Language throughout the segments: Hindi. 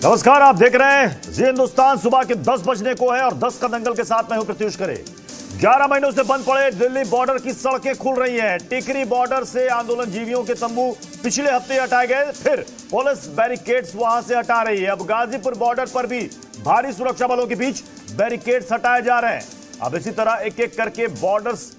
नमस्कार, आप देख रहे हैं जी हिंदुस्तान। सुबह के 10 बजने को है और 10 का दंगल के साथ मैं हूं प्रत्युष करे। 11 महीनों से बंद पड़े दिल्ली बॉर्डर की सड़कें खुल रही हैं। टिकरी बॉर्डर से आंदोलन जीवियों के तंबू पिछले हफ्ते हटाए गए, फिर पुलिस बैरिकेड्स वहां से हटा रही है। अब गाजीपुर बॉर्डर पर भी भारी सुरक्षा बलों के बीच बैरिकेड्स हटाए जा रहे हैं। अब इसी तरह एक एक करके बॉर्डर्स,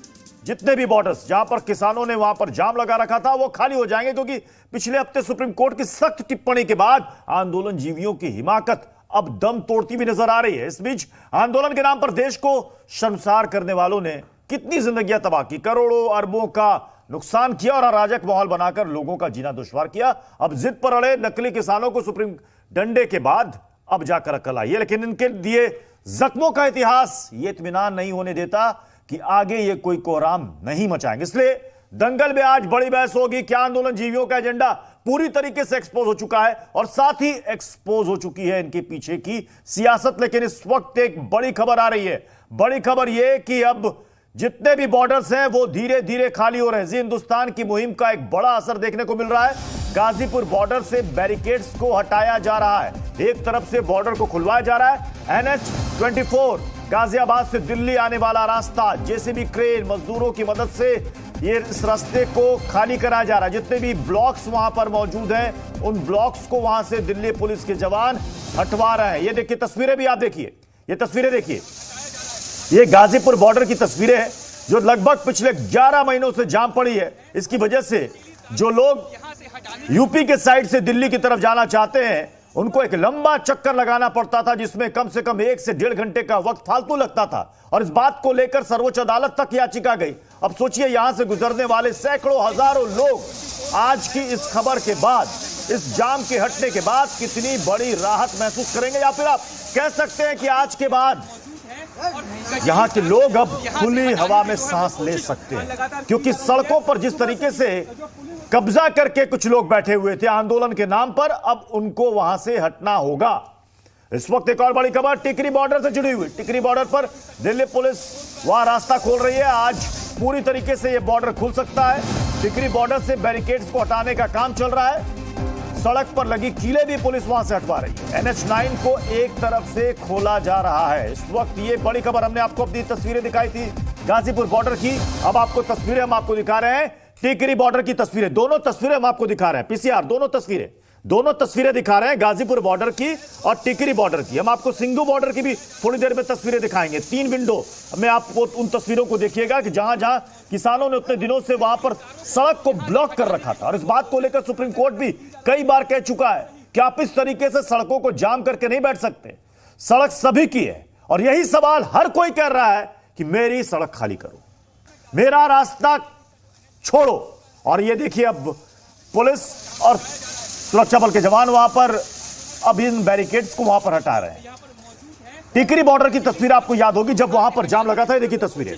जितने भी बॉर्डर्स जहां पर किसानों ने वहां पर जाम लगा रखा था, वो खाली हो जाएंगे, क्योंकि पिछले हफ्ते सुप्रीम कोर्ट की सख्त टिप्पणी के बाद आंदोलन जीवियों की हिमाकत अब दम तोड़ती भी नजर आ रही है। इस बीच आंदोलन के नाम पर देश को शर्मसार करने वालों ने कितनी जिंदगियां तबाह की, करोड़ों अरबों का नुकसान किया और अराजक माहौल बनाकर लोगों का जीना दुश्वार किया। अब जिद पर अड़े नकली किसानों को सुप्रीम डंडे के बाद अब जाकर अकल आई है, लेकिन इनके दिए जख्मों का इतिहास ये इत्मीनान नहीं होने देता कि आगे ये कोई कोहराम नहीं मचाएंगे। इसलिए दंगल में आज बड़ी बहस होगी। क्या आंदोलन जीवियों का एजेंडा पूरी तरीके से एक्सपोज हो चुका है और साथ ही एक्सपोज हो चुकी है इनके पीछे की सियासत। लेकिन इस वक्त एक बड़ी खबर आ रही है। बड़ी खबर यह कि अब जितने भी बॉर्डर्स हैं वो धीरे धीरे खाली हो रहे हैं। जी हिंदुस्तान की मुहिम का एक बड़ा असर देखने को मिल रहा है। गाजीपुर बॉर्डर से बैरिकेड्स को हटाया जा रहा है, एक तरफ से बॉर्डर को खुलवाया जा रहा है। NH-24 गाजियाबाद से दिल्ली आने वाला रास्ता जेसीबी क्रेन मजदूरों की मदद से ये इस रास्ते को खाली कराया जा रहा है। जितने भी ब्लॉक्स वहां पर मौजूद हैं, उन ब्लॉक्स को वहां से दिल्ली पुलिस के जवान हटवा रहे हैं। ये देखिए तस्वीरें भी आप देखिए, ये तस्वीरें देखिए, ये गाजीपुर बॉर्डर की तस्वीरें हैं जो लगभग पिछले 11 महीनों से जाम पड़ी है। इसकी वजह से जो लोग यूपी के साइड से दिल्ली की तरफ जाना चाहते हैं, उनको एक लंबा चक्कर लगाना पड़ता था, जिसमें कम से कम 1 से 1.5 घंटे का वक्त फालतू लगता था। और इस बात को लेकर सर्वोच्च अदालत तक याचिका गई। अब सोचिए, यहां से गुजरने वाले सैकड़ों हजारों लोग आज की इस खबर के बाद, इस जाम के हटने के बाद कितनी बड़ी राहत महसूस करेंगे, या फिर आप कह सकते हैं कि आज के बाद यहां के लोग अब खुली हवा में सांस ले सकते हैं। क्योंकि सड़कों पर जिस तरीके से कब्जा करके कुछ लोग बैठे हुए थे आंदोलन के नाम पर, अब उनको वहां से हटना होगा। इस वक्त एक और बड़ी खबर टिकरी बॉर्डर से जुड़ी हुई। टिकरी बॉर्डर पर दिल्ली पुलिस वहां रास्ता खोल रही है। आज पूरी तरीके से यह बॉर्डर खुल सकता है। टिकरी बॉर्डर से बैरिकेड्स को हटाने का काम चल रहा है। सड़क पर लगी कीलें भी पुलिस वहां से हटवा रही है। NH-9 को एक तरफ से खोला जा रहा है। इस वक्त ये बड़ी खबर, हमने आपको अपनी तस्वीरें दिखाई थी गाजीपुर बॉर्डर की। अब आपको तस्वीरें हम आपको दिखा रहे हैं, टिकरी बॉर्डर की तस्वीरें। दोनों तस्वीरें हम आपको दिखा रहे हैं, पीसीआर दोनों तस्वीरें दिखा रहे हैं, गाजीपुर बॉर्डर की और टिकरी बॉर्डर की। हम आपको सिंघू बॉर्डर की भी थोड़ी देर में तस्वीरें दिखाएंगे। 3 विंडो में आपको उन तस्वीरों को देखिएगा कि जहां जहां किसानों ने उतने दिनों से वहां पर सड़क को ब्लॉक कर रखा था। और इस बात को लेकर सुप्रीम कोर्ट भी कई बार कह चुका है कि आप इस तरीके से सड़कों को जाम करके नहीं बैठ सकते। सड़क सभी की है और यही सवाल हर कोई कर रहा है कि मेरी सड़क खाली करो, मेरा रास्ता छोड़ो। और ये देखिए, अब पुलिस और सुरक्षा बल के जवान वहां पर अब इन बैरिकेड्स को वहां पर हटा रहे हैं। टिकरी बॉर्डर की तस्वीर आपको याद होगी, जब वहां पर जाम लगा था। ये देखिए तस्वीरें,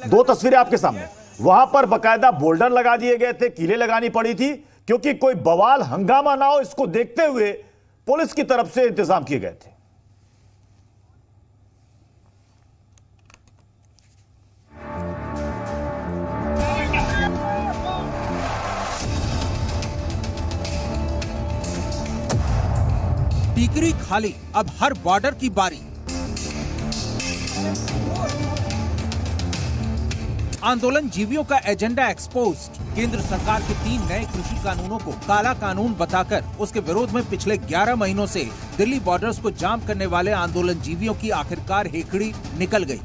2 तस्वीरें आपके सामने। वहां पर बकायदा बोल्डर लगा दिए गए थे, कीलें लगानी पड़ी थी, क्योंकि कोई बवाल हंगामा ना हो, इसको देखते हुए पुलिस की तरफ से इंतजाम किए गए थे। टिकरी खाली, अब हर बॉर्डर की बारी। आंदोलन जीवियों का एजेंडा एक्सपोज्ड। केंद्र सरकार के 3 नए कृषि कानूनों को काला कानून बताकर उसके विरोध में पिछले 11 महीनों से दिल्ली बॉर्डर्स को जाम करने वाले आंदोलन जीवियों की आखिरकार हेकड़ी निकल गई।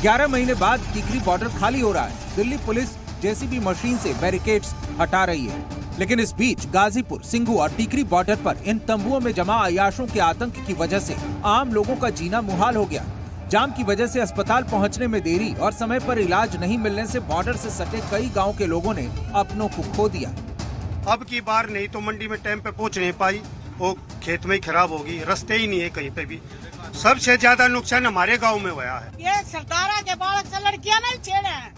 11 महीने बाद टिकरी बॉर्डर खाली हो रहा है। दिल्ली पुलिस जेसीबी मशीन से बैरिकेड्स हटा रही है। लेकिन इस बीच गाजीपुर, सिंघू और टिकरी बॉर्डर पर इन तंबुओं में जमा अयाशों के आतंक की वजह से आम लोगों का जीना मुहाल हो गया। जाम की वजह से अस्पताल पहुंचने में देरी और समय पर इलाज नहीं मिलने से बॉर्डर से सटे कई गांव के लोगों ने अपनों को खो दिया। अब की बार नहीं तो मंडी में टाइम पे पहुंच नहीं पाई, वो खेत में ही खराब होगी, रास्ते ही नहीं है कहीं पे भी। सबसे ज्यादा नुकसान हमारे गाँव में हुआ है। ये सरदारा के बालक से लड़कियां नहीं छेड़े हैं,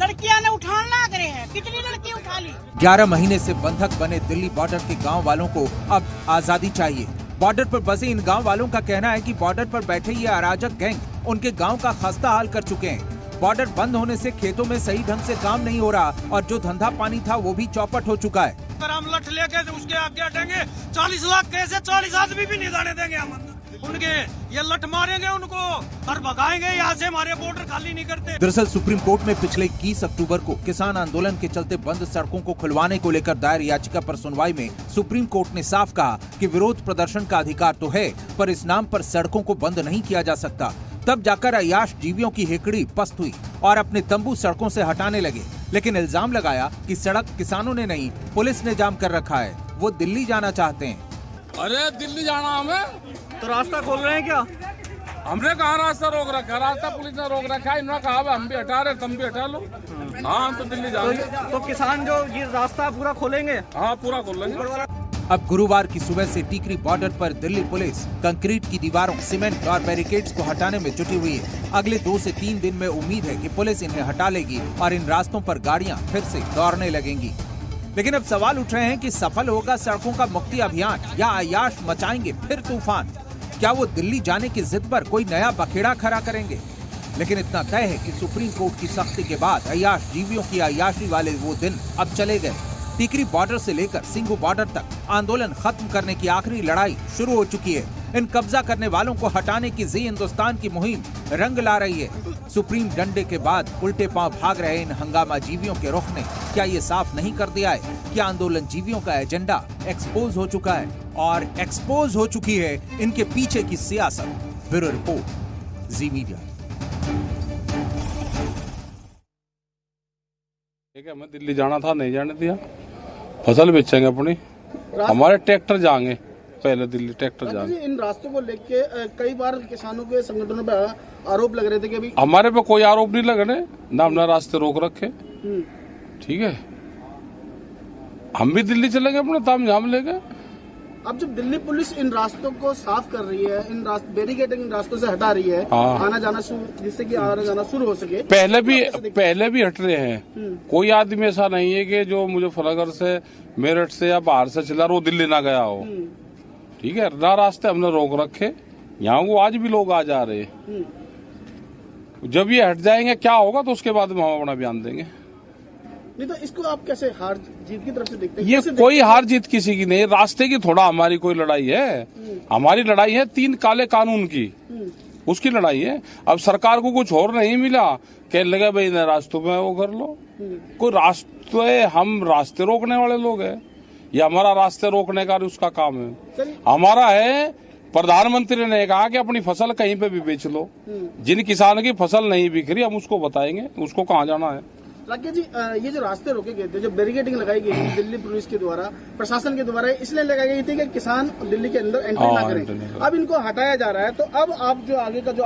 लड़कियां ने उठान ना करे हैं, कितनी लड़की उठा ली। 11 महीने से बंधक बने दिल्ली बॉर्डर के गांव वालों को अब आजादी चाहिए। बॉर्डर पर बसे इन गांव वालों का कहना है कि बॉर्डर पर बैठे ये अराजक गैंग उनके गांव का खस्ता हाल कर चुके हैं। बॉर्डर बंद होने से खेतों में सही ढंग से काम नहीं हो रहा और जो धंधा पानी था वो भी चौपट हो चुका है। अगर हम लठ लेके तो उसके आगे हटेंगे 40 लाख कैसे 40 आदमी भी नहीं जाने देंगे हम उनके। ये लठ मारेंगे उनको और भगाएंगे यहाँ से, हमारे बॉर्डर खाली नहीं करते। दरअसल सुप्रीम कोर्ट में पिछले 21 अक्टूबर को किसान आंदोलन के चलते बंद सड़कों को खुलवाने को लेकर दायर याचिका पर सुनवाई में सुप्रीम कोर्ट ने साफ कहा कि विरोध प्रदर्शन का अधिकार तो है, पर इस नाम पर सड़कों को बंद नहीं किया जा सकता। तब जाकर अय्याश जीवियों की हेकड़ी पस्त हुई और अपने तंबू सड़कों से हटाने लगे, लेकिन इल्जाम लगाया कि सड़क किसानों ने नहीं, पुलिस ने जाम कर रखा है। वो दिल्ली जाना चाहते हैं। अरे दिल्ली जाना हमें, तो रास्ता खोल रहे हैं क्या? हमने कहा रास्ता रोक रखा, रास्ता पुलिस ने रोक रखा है। इन्होंने कहा हम भी हटा रहे, तुम भी हटा लो। हाँ हम तो दिल्ली जाएंगे। तो किसान जो ये रास्ता पूरा खोलेंगे? हाँ पूरा खोल लेंगे। अब गुरुवार की सुबह से टीकरी बॉर्डर पर दिल्ली पुलिस कंक्रीट की दीवारों, सीमेंट और बैरिकेड्स को हटाने में जुटी हुई है। अगले 2 से 3 दिन में उम्मीद है कि पुलिस इन्हें हटा लेगी और इन रास्तों पर गाड़ियां फिर से दौड़ने लगेंगी। लेकिन अब सवाल उठ रहे हैं कि सफल होगा सड़कों का मुक्ति अभियान या अय्याश मचाएंगे फिर तूफान? क्या वो दिल्ली जाने की जिद पर कोई नया बखेड़ा खड़ा करेंगे? लेकिन इतना तय है कि सुप्रीम कोर्ट की सख्ती के बाद अय्याश जीवियों की अय्याशी वाले वो दिन अब चले गए। टीकरी बॉर्डर से लेकर सिंघू बॉर्डर तक आंदोलन खत्म करने की आखिरी लड़ाई शुरू हो चुकी है। इन कब्जा करने वालों को हटाने की जी हिंदुस्तान की मुहिम रंग ला रही है। सुप्रीम डंडे के बाद उल्टे पांव भाग रहे इन हंगामा जीवियों के रुख ने क्या ये साफ नहीं कर दिया है कि आंदोलन जीवियों का एजेंडा एक्सपोज हो चुका है और एक्सपोज हो चुकी है इनके पीछे की सियासत। ब्यूरो रिपोर्ट, जी मीडिया। ठीक है, हमें दिल्ली जाना था, नहीं जाने दिया। फसल बेचेंगे अपनी, हमारे ट्रैक्टर जाएंगे, पहले दिल्ली ट्रैक्टर जाएंगे। इन रास्तों को लेके कई बार किसानों के संगठनों पे आरोप लग रहे थे कि अभी हमारे पे कोई आरोप नहीं लग रहे, ना हमने रास्ते रोक रखे। ठीक है, हम भी दिल्ली चलेंगे, अपने ताम झाम लेंगे। अब जब दिल्ली पुलिस इन रास्तों को साफ कर रही है, इन बैरिकेडिंग इन रास्तों से हटा रही है, आना जाना जिससे कि आना जाना शुरू हो सके, पहले भी हट रहे हैं। कोई आदमी ऐसा नहीं है कि जो मुजफ्फरनगर से, मेरठ से या बाहर से चला वो दिल्ली ना गया हो। ठीक है, ना रास्ते हमने रोक रखे, यहाँ वो आज भी लोग आ जा रहे हैं। जब ये हट जाएंगे क्या होगा तो उसके बाद हम अपना बयान देंगे। नहीं तो इसको आप कैसे हार जीत की तरफ से देखते हैं? ये कोई हार जीत किसी की नहीं, रास्ते की थोड़ा हमारी कोई लड़ाई है। हमारी लड़ाई है 3 काले कानून की, उसकी लड़ाई है। अब सरकार को कुछ और नहीं मिला, कहने लगे भाई रास्तों में वो कर लो। कोई रास्ते, हम रास्ते रोकने वाले लोग हैं, ये हमारा रास्ते रोकने का उसका काम है। हमारा है, प्रधानमंत्री ने कहा कि अपनी फसल कहीं पे भी बेच लो। जिन किसानों की फसल नहीं बिक रही हम उसको बताएंगे उसको कहाँ जाना है। राकेश जी, ये जो रास्ते रोके गए थे, जो बैरिकेडिंग लगाई गई थी दिल्ली पुलिस के द्वारा, प्रशासन के द्वारा, इसलिए लगाई गई थी कि किसान दिल्ली के अंदर एंट्री ना करें। अब इनको हटाया जा रहा है, तो अब आप जो आगे का जो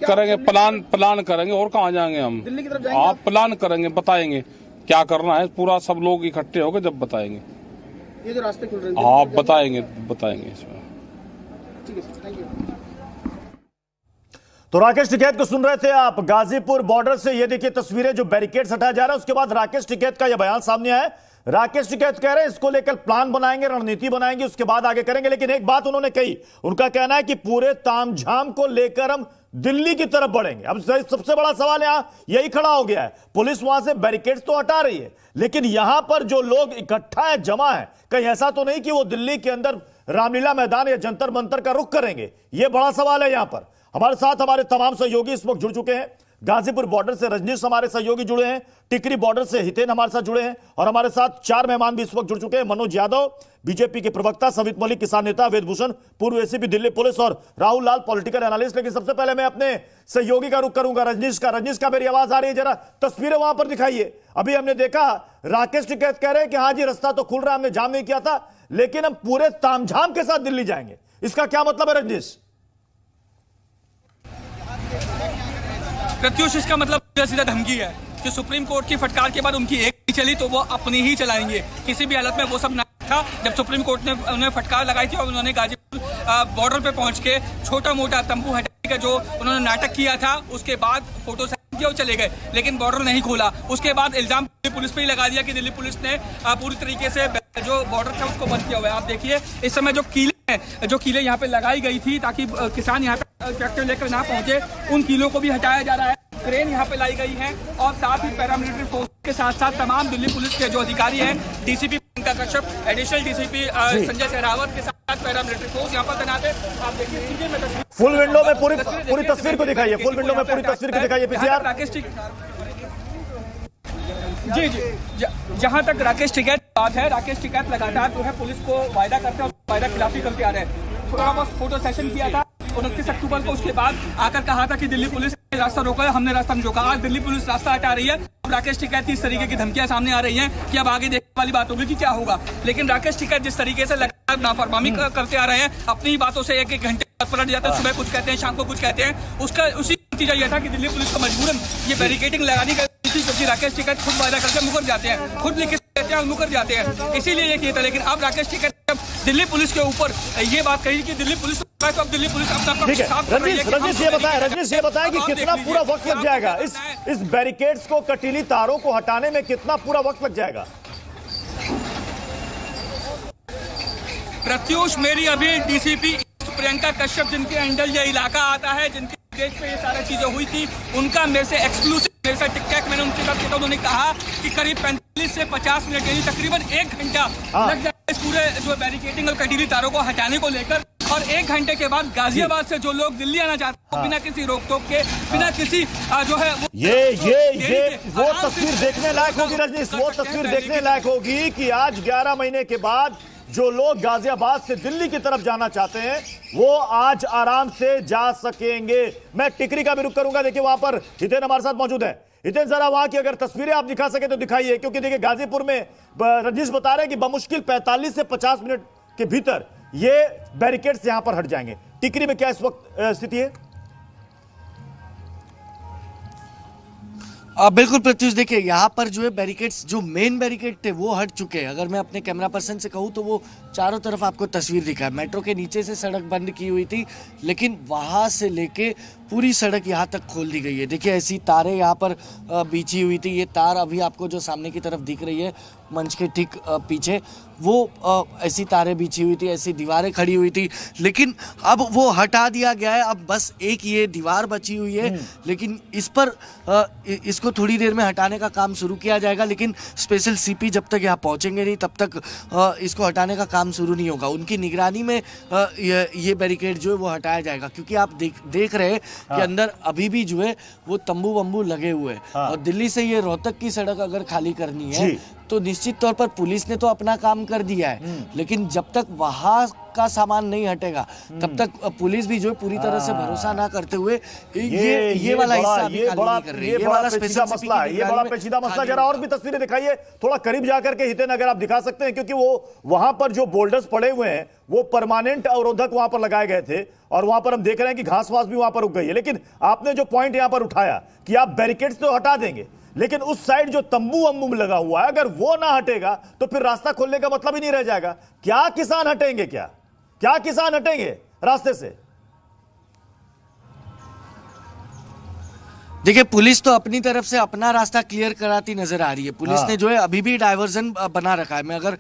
करेंगे, प्लान करेंगे। और कहाँ जाएंगे हम? दिल्ली की तरफ जाएंगे। आप प्लान करेंगे, बताएंगे क्या करना है, पूरा सब लोग इकट्ठे होकर जब बताएंगे। ये जो रास्ते खुल रहे हैं आप बताएंगे इसमें। ठीक है, थैंक यू। तो राकेश टिकैत को सुन रहे थे आप। गाजीपुर बॉर्डर से ये देखिए तस्वीरें, जो बैरिकेड्स हटाया जा रहा है, उसके बाद राकेश टिकैत का यह बयान सामने आया है। राकेश टिकैत कह रहे हैं इसको लेकर प्लान बनाएंगे, रणनीति बनाएंगे, उसके बाद आगे करेंगे। लेकिन एक बात उन्होंने कही, उनका कहना है कि पूरे तामझाम को लेकर हम दिल्ली की तरफ बढ़ेंगे। अब सबसे बड़ा सवाल यहां यही खड़ा हो गया है, पुलिस वहां से बैरिकेड्स तो हटा रही है, लेकिन यहां पर जो लोग इकट्ठा है, जमा है, कहीं ऐसा तो नहीं कि वो दिल्ली के अंदर रामलीला मैदान या जंतर मंतर का रुख करेंगे? यह बड़ा सवाल है। यहां पर हमारे साथ हमारे तमाम सहयोगी इस वक्त जुड़ चुके हैं। गाजीपुर बॉर्डर से रजनीश हमारे सहयोगी जुड़े हैं, टिकरी बॉर्डर से हितेन हमारे साथ जुड़े हैं, और हमारे साथ 4 मेहमान भी इस वक्त जुड़ चुके हैं। मनोज यादव, बीजेपी के प्रवक्ता, सवित मलिक, किसान नेता, वेदभूषण, पूर्व एसीपी दिल्ली पुलिस, और राहुल लाल, पॉलिटिकल एनालिस्ट। लेकिन सबसे पहले मैं अपने सहयोगी का रुख करूंगा, रजनीश का। मेरी आवाज आ रही है? जरा तस्वीरें वहां पर दिखाइए। अभी हमने देखा राकेश टिकैत कह रहे हैं कि हाँ जी रास्ता तो खुल रहा है, हमने जाम नहीं किया था, लेकिन हम पूरे तामझाम के साथ दिल्ली जाएंगे। इसका क्या मतलब है रजनीश? प्रत्युष, इसका मतलब सीधा धमकी है कि सुप्रीम कोर्ट की फटकार के बाद उनकी एक नहीं चली तो वो अपनी ही चलाएंगे। किसी भी हालत में वो सब नहीं था। जब सुप्रीम कोर्ट ने उन्हें फटकार लगाई थी और उन्होंने गाजीपुर बॉर्डर पे पहुंच के छोटा मोटा तंबू हटाने का जो उन्होंने नाटक किया था, उसके बाद फोटो किया और चले गए, लेकिन बॉर्डर नहीं खोला। उसके बाद इल्जाम दिल्ली पुलिस पे ही लगा दिया कि दिल्ली पुलिस ने पूरी तरीके से जो बॉर्डर था उसको बंद किया हुआ है। आप देखिए इस समय जो कीले यहाँ पे लगाई गई थी ताकि किसान यहाँ पे ट्रैक्टर लेकर ना पहुंचे, उन कीलों को भी हटाया जा रहा है। क्रेन यहाँ पे लाई गई है और साथ ही पैरामिलिट्री फोर्स के साथ साथ तमाम दिल्ली पुलिस के जो अधिकारी हैं, DCP Priyanka Kashyap, additional DCP Sanjay Sehrawat के साथ पैरामिलिट्री फोर्स यहाँ पर तैनात है। आप देखिए सीधे में तस्वीर, फुल विंडो में पूरी तस्वीर को दिखाइए, फुल विंडो में पूरी तस्वीर को दिखाइए पीसीआर। राकेश जी जहां तक राकेश टिकैत बात है, राकेश टिकैत लगातार जो है पुलिस को वायदा करते हैं और वायदा खिलाफी करते आ रहे हैं। थोड़ा बहुत फोटो सेशन किया था 29 अक्टूबर को, उसके बाद आकर कहा था कि दिल्ली पुलिस ने रास्ता रोका है, हमने रास्ता नहीं रोका। आज दिल्ली पुलिस रास्ता हटा रही है। अब राकेश टिकैत की इस तरीके की धमकियां सामने आ रही हैं कि अब आगे देखने वाली बात होगी कि क्या होगा। लेकिन राकेश टिकैत जिस तरीके से लगातार नाफरमानी करते आ रहे हैं, अपनी ही बातों से एक घंटे पलट जाते हैं, सुबह कुछ कहते हैं, शाम को कुछ कहते हैं, उसका उसी नतीजा यह था कि दिल्ली पुलिस को मजबूरन ये बैरिकेडिंग लगानी थी, क्योंकि राकेश टिकैत खुद वायदा करके मुकर जाते हैं, खुद लिख देते हैं और मुकर जाते हैं, इसीलिए ये किया था। लेकिन अब राकेश टिकैत जब दिल्ली पुलिस के ऊपर ये बात कही कि दिल्ली पुलिस तो अब दिल्ली पुलिस अपना पक्ष साफ कर रही है। रजनीश ये बताएं कि कितना पूरा वक्त लग जाएगा इस बैरिकेड्स को, कटीली तारों को हटाने में कितना पूरा वक्त लग जाएगा? प्रत्युष, मेरी अभी डीसीपी प्रियंका कश्यप जिनके अंडर ये इलाका आता है, जिनके देश पे ये सारी चीजें हुई थी, उनका मेरे से एक्सक्लूसिव मेरे से टिकटैक मैंने उनके साथ किया, उन्होंने कहा कि करीब 45 से 50 मिनट यानी तकरीबन 1 घंटा लग जाएगा इस पूरे जो बैरिकेडिंग और कटीली तारों को हटाने को लेकर। और 1 घंटे के बाद गाजियाबाद से जो लोग दिल्ली आना चाहते हैं बिना किसी रोक टोक के, बिना किसी जो है वो तस्वीर देखने लायक होगी रजनीश, वो तस्वीर देखने लायक होगी कि आज 11 महीने के बाद जो लोग गाजियाबाद से दिल्ली की तरफ जाना चाहते हैं वो आज आराम से जा सकेंगे। मैं टिकरी का भी रुख करूंगा, देखिए वहां पर हितेन हमारे साथ मौजूद है। हितेन, जरा वहां की अगर तस्वीरें आप दिखा सके तो दिखाइए, क्योंकि देखिए गाजीपुर में रजनीश बता रहे हैं कि बमुश्किल 45 से 50 मिनट के भीतर ये बैरिकेड्स यहां पर हट जाएंगे। टिकरी में क्या इस वक्त स्थिति है? बिल्कुल प्रत्युष, देखिए यहाँ पर जो है बैरिकेड्स, जो मेन बैरिकेड थे वो हट चुके हैं। अगर मैं अपने कैमरा पर्सन से कहूँ तो वो चारों तरफ आपको तस्वीर दिखा है। मेट्रो के नीचे से सड़क बंद की हुई थी, लेकिन वहाँ से लेके पूरी सड़क यहाँ तक खोल दी गई है। देखिए ऐसी तारें यहाँ पर बिछी हुई थी, ये तार अभी आपको जो सामने की तरफ दिख रही है मंच के ठीक पीछे, वो ऐसी तारें बिछी हुई थी, ऐसी दीवारें खड़ी हुई थी, लेकिन अब वो हटा दिया गया है। अब बस एक ये दीवार बची हुई है, लेकिन इस पर इसको थोड़ी देर में हटाने का काम शुरू किया जाएगा। लेकिन स्पेशल सीपी जब तक यहाँ पहुँचेंगे नहीं तब तक इसको हटाने का काम शुरू नहीं होगा। उनकी निगरानी में ये बैरिकेड जो है वो हटाया जाएगा, क्योंकि आप देख रहे हैं कि अंदर अभी भी जो है वो तंबू वंबू लगे हुए हैं। और दिल्ली से ये रोहतक की सड़क अगर खाली करनी है तो निश्चित तौर पर पुलिस ने तो अपना काम कर दिया है, लेकिन जब तक वहां का सामान नहीं हटेगा तब तक पुलिस भी जो है पूरी तरह से भरोसा ना करते हुए ये वाला हिस्सा भी खाली नहीं कर रही है। ये वाला पेचीदा मसला है, ये बड़ा पेचीदा मसला। जरा और भी तस्वीरें दिखाइए थोड़ा करीब जाकर के हितेन, अगर आप दिखा सकते हैं, क्योंकि वो वहां पर जो बोल्डर्स पड़े हुए हैं वो परमानेंट अवरोधक वहां पर लगाए गए थे, और वहां पर हम देख रहे हैं कि घास वास भी वहां पर उग गई है। लेकिन आपने जो पॉइंट यहां पर उठाया कि आप बैरिकेड्स तो हटा देंगे, लेकिन उस साइड जो तंबू वंबू लगा हुआ है अगर वो ना हटेगा तो फिर रास्ता खोलने का मतलब ही नहीं रह जाएगा। क्या किसान हटेंगे? क्या किसान हटेंगे रास्ते से? देखिए पुलिस तो अपनी तरफ से अपना रास्ता क्लियर कराती नजर आ रही है। पुलिस ने जो है अभी भी डायवर्जन बना रखा है। मैं अगर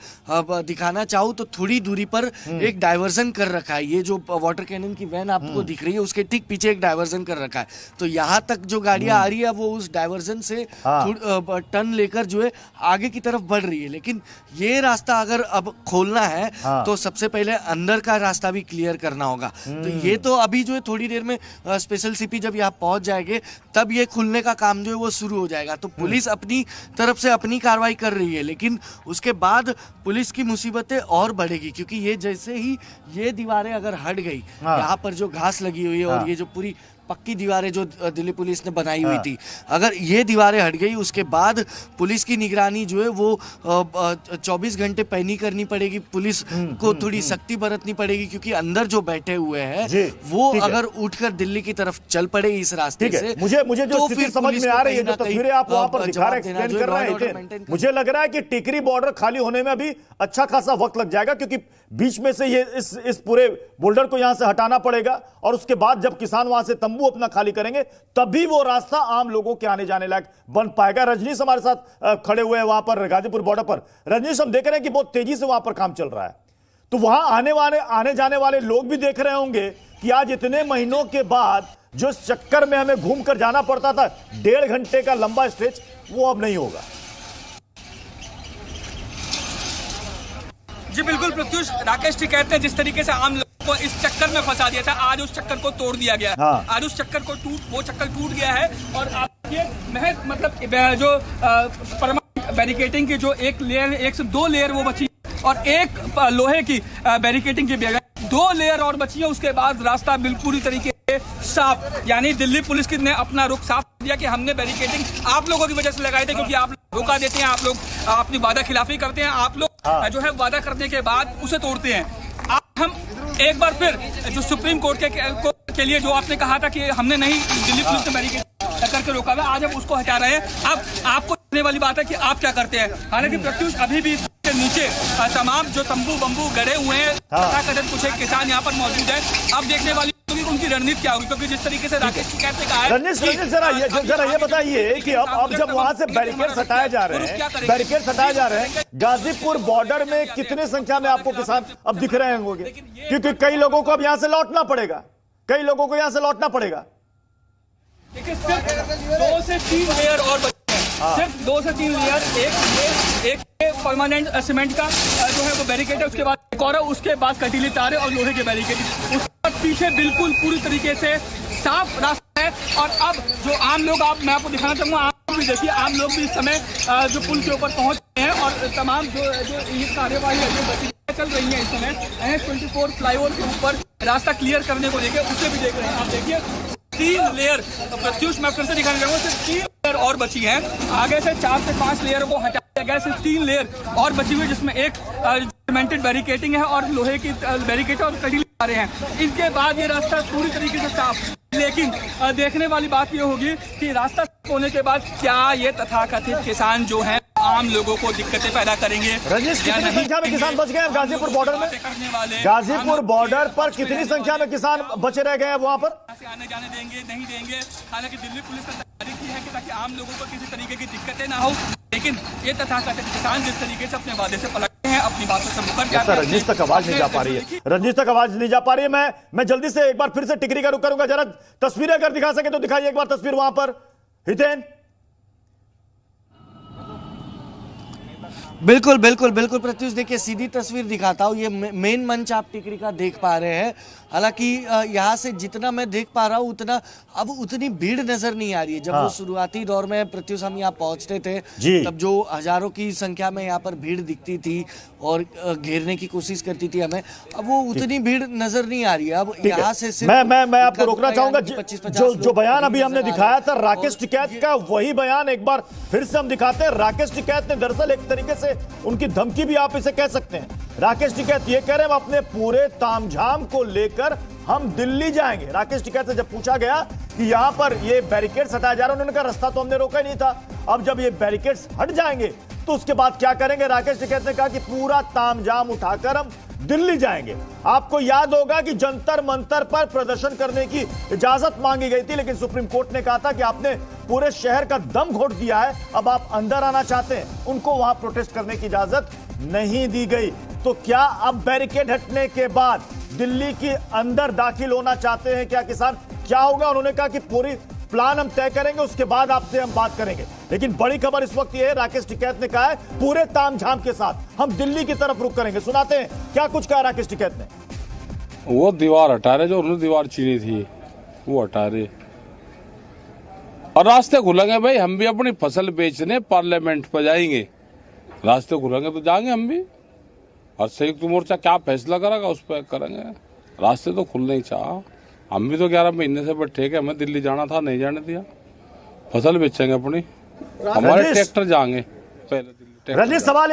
दिखाना चाहूँ तो थोड़ी दूरी पर एक डायवर्जन कर रखा है। ये जो वाटर कैनन की वैन आपको दिख रही है उसके ठीक पीछे एक डायवर्जन कर रखा है। तो यहाँ तक जो गाड़ियां आ रही है वो उस डायवर्जन से टर्न लेकर जो है आगे की तरफ बढ़ रही है। लेकिन ये रास्ता अगर अब खोलना है तो सबसे पहले अंदर का रास्ता भी क्लियर करना होगा। तो ये तो अभी जो है थोड़ी देर में स्पेशल सीपी जब यहाँ पहुंच जाएंगे तब ये खुलने का काम जो है वो शुरू हो जाएगा। तो पुलिस अपनी तरफ से अपनी कार्रवाई कर रही है, लेकिन उसके बाद पुलिस की मुसीबतें और बढ़ेगी, क्योंकि ये जैसे ही ये दीवारें अगर हट गई, यहाँ पर जो घास लगी हुई है और ये जो पूरी पक्की दीवारें जो दिल्ली पुलिस ने बनाई हुई थी, अगर ये दीवारें हट गई उसके बाद पुलिस की निगरानी जो है वो 24 घंटे पैनी करनी पड़ेगी। पुलिस को थोड़ी सख्ती बरतनी पड़ेगी, क्योंकि अंदर जो बैठे हुए हैं वो अगर उठकर दिल्ली की तरफ चल पड़े इस रास्ते से, मुझे जो स्थिति समझ में आ रही है, जो तस्वीरें आप वहां पर दिखा रहे हैं, एक्सप्लेन कर रहे हैं, मुझे लग रहा है कि टिकरी बॉर्डर खाली होने में अभी अच्छा खासा वक्त लग जाएगा, क्योंकि बीच में से ये इस पूरे बोल्डर को यहां से हटाना पड़ेगा, और उसके बाद जब किसान वहां से तंबू अपना खाली करेंगे तभी वो रास्ता आम लोगों के आने जाने लायक बन पाएगा। रजनीश हमारे साथ खड़े हुए हैं वहां पर गाजीपुर बॉर्डर पर। रजनीश, हम देख रहे हैं कि बहुत तेजी से वहां पर काम चल रहा है, तो वहां आने जाने वाले लोग भी देख रहे होंगे कि आज इतने महीनों के बाद जो चक्कर में हमें घूम कर जाना पड़ता था 1.5 घंटे का लंबा स्ट्रेच, वो अब नहीं होगा। जी बिल्कुल प्रत्युष, राकेश टिकैत ने जिस तरीके से आम लोगों को इस चक्कर में फंसा दिया था, आज उस चक्कर को तोड़ दिया गया है। हाँ। आज उस चक्कर को वो चक्कर टूट गया है। और आप ये महज मतलब जो परमानेंट बैरिकेटिंग की जो एक लेयर, 1 से 2 लेयर वो बची और एक लोहे की बैरिकेटिंग की बगैर 2 लेयर और बची है। उसके बाद रास्ता बिल्कुल पूरी तरीके से साफ, यानी दिल्ली पुलिस ने अपना रुख साफ दिया कि हमने बैरिकेटिंग आप लोगों की वजह से लगाई थी, क्योंकि आप लोग धोखा देते हैं, आप लोग अपनी वादा खिलाफी करते हैं, आप लोग जो है वादा करने के बाद उसे तोड़ते हैं। आज हम एक बार फिर जो सुप्रीम कोर्ट के लिए जो आपने कहा था कि हमने नहीं, दिल्ली पुलिस ने बैरिकेड करके रोका था, आज हम उसको हटा रहे हैं। अब आपको देखने वाली बात है कि आप क्या करते हैं। हालांकि प्रत्युष अभी भी इसके नीचे तमाम जो तंबू बम्बू गड़े हुए हैं, तथाकथित कुछ एक किसान यहाँ पर मौजूद है। अब देखने वाली उनकी रणनीति क्या होगी, क्योंकि जिस तरीके से राकेश टिकैत ने कहा है। रजनीश जरा ये बताइए कि अब जब वहां से बैरिकेड हटाए जा रहे हैं, गाजीपुर बॉर्डर में कितनी संख्या में आपको किसान अब दिख रहे होंगे? क्योंकि कई लोगों को अब यहां से लौटना पड़ेगा, देखिए सिर्फ 2 से 3 लेयर और बचे हैं, सिर्फ 2 से 3 लेयर। एक परमानेंट सीमेंट का जो है वो बैरिकेड है, उसके बाद एक और है, उसके बाद कटीली तारे और लोहे के बैरिकेड, उसके पीछे बिल्कुल पूरी तरीके से साफ रास्ता है। और अब जो आम लोग, मैं आपको दिखाना चाहूंगा, आम लोग भी देखिए, आम लोग भी इस समय जो पुल के ऊपर पहुंच गए हैं और तमाम जो ये कार्यवाही है जो बची चल रही है इस समय NH-24 फ्लाईओवर के ऊपर रास्ता क्लियर करने को लेकर, उसे भी देख रहे हैं। आप देखिए 3 लेयर, प्रत्युष मैं फिर से दिखाना चाहूंगा, सिर्फ 3 लेयर और बची हैं। आगे से 4 से 5 लेयर को हटा दिया गया, सिर्फ 3 लेयर और बची हुई, जिसमें एक सीमेंटेड बैरिकेटिंग है और लोहे की बैरिकेड और कटीली तारे हैं। इनके बाद ये रास्ता पूरी तरीके से साफ। लेकिन देखने वाली बात ये होगी कि रास्ता होने के बाद क्या ये तथाकथित किसान जो हैं आम लोगों को दिक्कतें पैदा करेंगे। रजनीश, कितनी संख्या में किसान बच गए हैं गाजीपुर बॉर्डर में? गाजीपुर बॉर्डर पर कितनी संख्या में किसान बचे रह गए हैं वहां पर? आने जाने देंगे, नहीं देंगे। हालांकि दिल्ली पुलिस ने तैयारी की है कि ताकि आम लोगों को किसी तरीके की दिक्कतें ना हो, लेकिन ये तथाकथित किसान जिस तरीके से अपने वादे से पलटते हैं, अपनी बातों से मुकर जाते हैं। रजनीश तक आवाज नहीं जा पा रही है, मैं जल्दी से एक बार फिर से टिकरी का रुख करूंगा। जरा तस्वीरें अगर दिखा सके तो दिखाइए एक बार तस्वीर वहां पर, हितेन। बिल्कुल बिल्कुल बिल्कुल प्रत्युष, देखिए सीधी तस्वीर दिखाता हूँ। ये मेन मंच आप टिकरी का देख पा रहे हैं। हालांकि यहाँ से जितना मैं देख पा रहा हूँ उतना अब उतनी भीड़ नजर नहीं आ रही है। जब वो शुरुआती दौर में प्रत्युष हम यहाँ पहुँचते थे तब जो हजारों की संख्या में यहाँ पर भीड़ दिखती थी और घेरने की कोशिश करती थी हमें, अब वो उतनी भीड़ नजर नहीं आ रही है। अब यहाँ से मैं आपको रोकना चाहूंगा। जो बयान अभी हमने दिखाया था राकेश टिकैत का, वही बयान एक बार फिर से हम दिखाते हैं। राकेश टिकैत ने दरअसल एक तरीके से उनकी धमकी भी आप इसे कह सकते हैं। राकेश टिकैत ये कह रहे हैं अपने पूरे तामझाम को लेकर हम दिल्ली जाएंगे। राकेश टिकैत से जब पूछा गया कि यहां पर ये बैरिकेड्स हटाया जा रहा है, उन्होंने कहा रास्ता तो हमने रोका ही नहीं था, अब जब ये बैरिकेड्स हट जाएंगे तो उसके बाद क्या करेंगे। राकेश टिकैत ने कहा कि पूरा तामझाम उठाकर हम दिल्ली जाएंगे। आपको याद होगा कि जंतर मंतर पर प्रदर्शन करने की इजाजत मांगी गई थी, लेकिन सुप्रीम कोर्ट ने कहा था कि आपने पूरे शहर का दम घोट दिया है, अब आप अंदर आना चाहते हैं, उनको वहां प्रोटेस्ट करने की इजाजत नहीं दी गई। तो क्या अब बैरिकेड हटने के बाद दिल्ली के अंदर दाखिल होना चाहते हैं क्या किसान? क्या होगा? उन्होंने कहा कि पूरी प्लान हम तय करेंगे, उसके बाद आपसे हम बात करेंगे। लेकिन बड़ी खबर इस वक्त यह है, राकेश टिकैत ने कहा है पूरे तामझाम के साथ हम दिल्ली की तरफ रुख करेंगे। सुनाते हैं क्या कुछ कहा राकेश टिकैत ने। वो दीवार हटा रहे, जो उन्होंने दीवार चीनी थी वो हटा रहे और रास्ते खुलेंगे। भाई हम भी अपनी फसल बेचने पार्लियामेंट पर जाएंगे, रास्ते खुलेंगे तो जाएंगे हम भी। और संयुक्त मोर्चा क्या फैसला करेगा उस पर करेंगे। रास्ते तो खुलने ही चाह, हम भी तो 11 महीने से बैठे के हमें दिल्ली जाना था, नहीं जाने दिया। फसल बेचेंगे अपनी, हमारे ट्रैक्टर जाएंगे पहले। रजनीश सवाल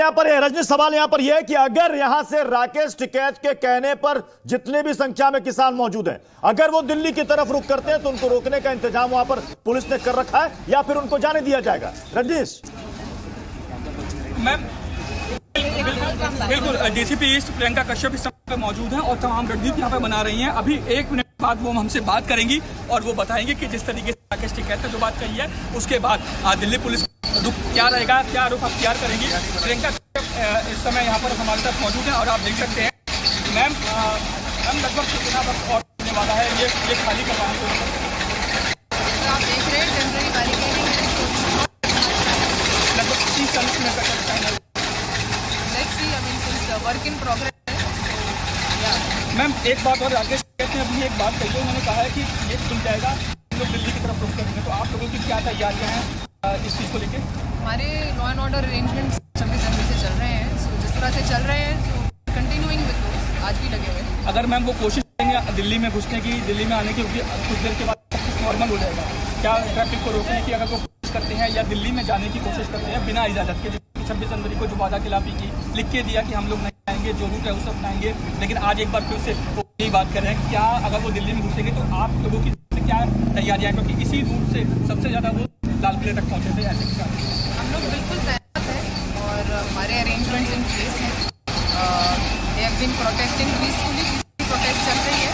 यहां पर यह है कि अगर यहां से राकेश टिकैत के कहने पर जितने भी संख्या में किसान मौजूद हैं, अगर वो दिल्ली की तरफ रुख करते हैं तो उनको रोकने का इंतजाम वहां पर पुलिस ने कर रखा है या फिर उनको जाने दिया जाएगा? रजनीश, बिल्कुल डीसीपी ईस्ट प्रियंका कश्यप इस समय पे मौजूद हैं और तमाम रणनीति यहाँ पे बना रही हैं। अभी 1 मिनट बाद वो हमसे बात करेंगी और वो बताएंगे कि जिस तरीके से राकेश टिकैत ने जो बात कही है, उसके बाद दिल्ली पुलिस रुख क्या रहेगा, क्या रुख अख्तियार करेंगी। प्रियंका कश्यप इस समय यहाँ पर हमारे साथ मौजूद है और आप देख सकते हैं मैम लगभग कितना वक्त और होने वाला है ये खाली करवाने को? आप देख रहे हैं टेम्परेरी बैरिकेडिंग लगभग 30-40 मिनट का टाइम है। Let's see, I mean, since the work work in progress है। मैम एक बात और, राकेश टिकैत ने अपनी एक बात कही है, उन्होंने कहा है कि ये खुल जाएगा, हम लोग दिल्ली की तरफ रुख करेंगे, तो आप लोगों की क्या तैयारियां हैं इस चीज़ को लेकर? हमारे लॉ एंड ऑर्डर अरेंजमेंट्स 26 जनवरी से चल रहे हैं, सो जिस तरह से चल रहे हैं सो कंटिन्यूइंग विद दोस, आज भी लगे हुए हैं। अगर मैम वो कोशिश करेंगे दिल्ली में घुसने की, दिल्ली में आने की, कुछ देर के बाद सब कुछ नॉर्मल हो जाएगा, क्या ट्रैफिक को रोकने की अगर वो कोशिश करते हैं या दिल्ली में जाने की कोशिश करते हैं बिना इजाज़त के, 26 जनवरी को जो वादा खिलाफी की, लिख के दिया कि हम लोग नहीं आएंगे, जो रूट है उसे अपनाएंगे, लेकिन आज एक बार फिर से वो यही बात कर रहे हैं, क्या अगर वो दिल्ली में घुसेंगे तो आप लोगों की क्या तैयारियां हैं, क्योंकि इसी रूट से सबसे ज़्यादा वो लाल किले तक पहुँचे थे, ऐसे क्या? हम लोग बिल्कुल तैयार हैं और हमारे अरेंजमेंट्स इन प्लेस हैं। They have been protesting peacefully, protest चल रही है,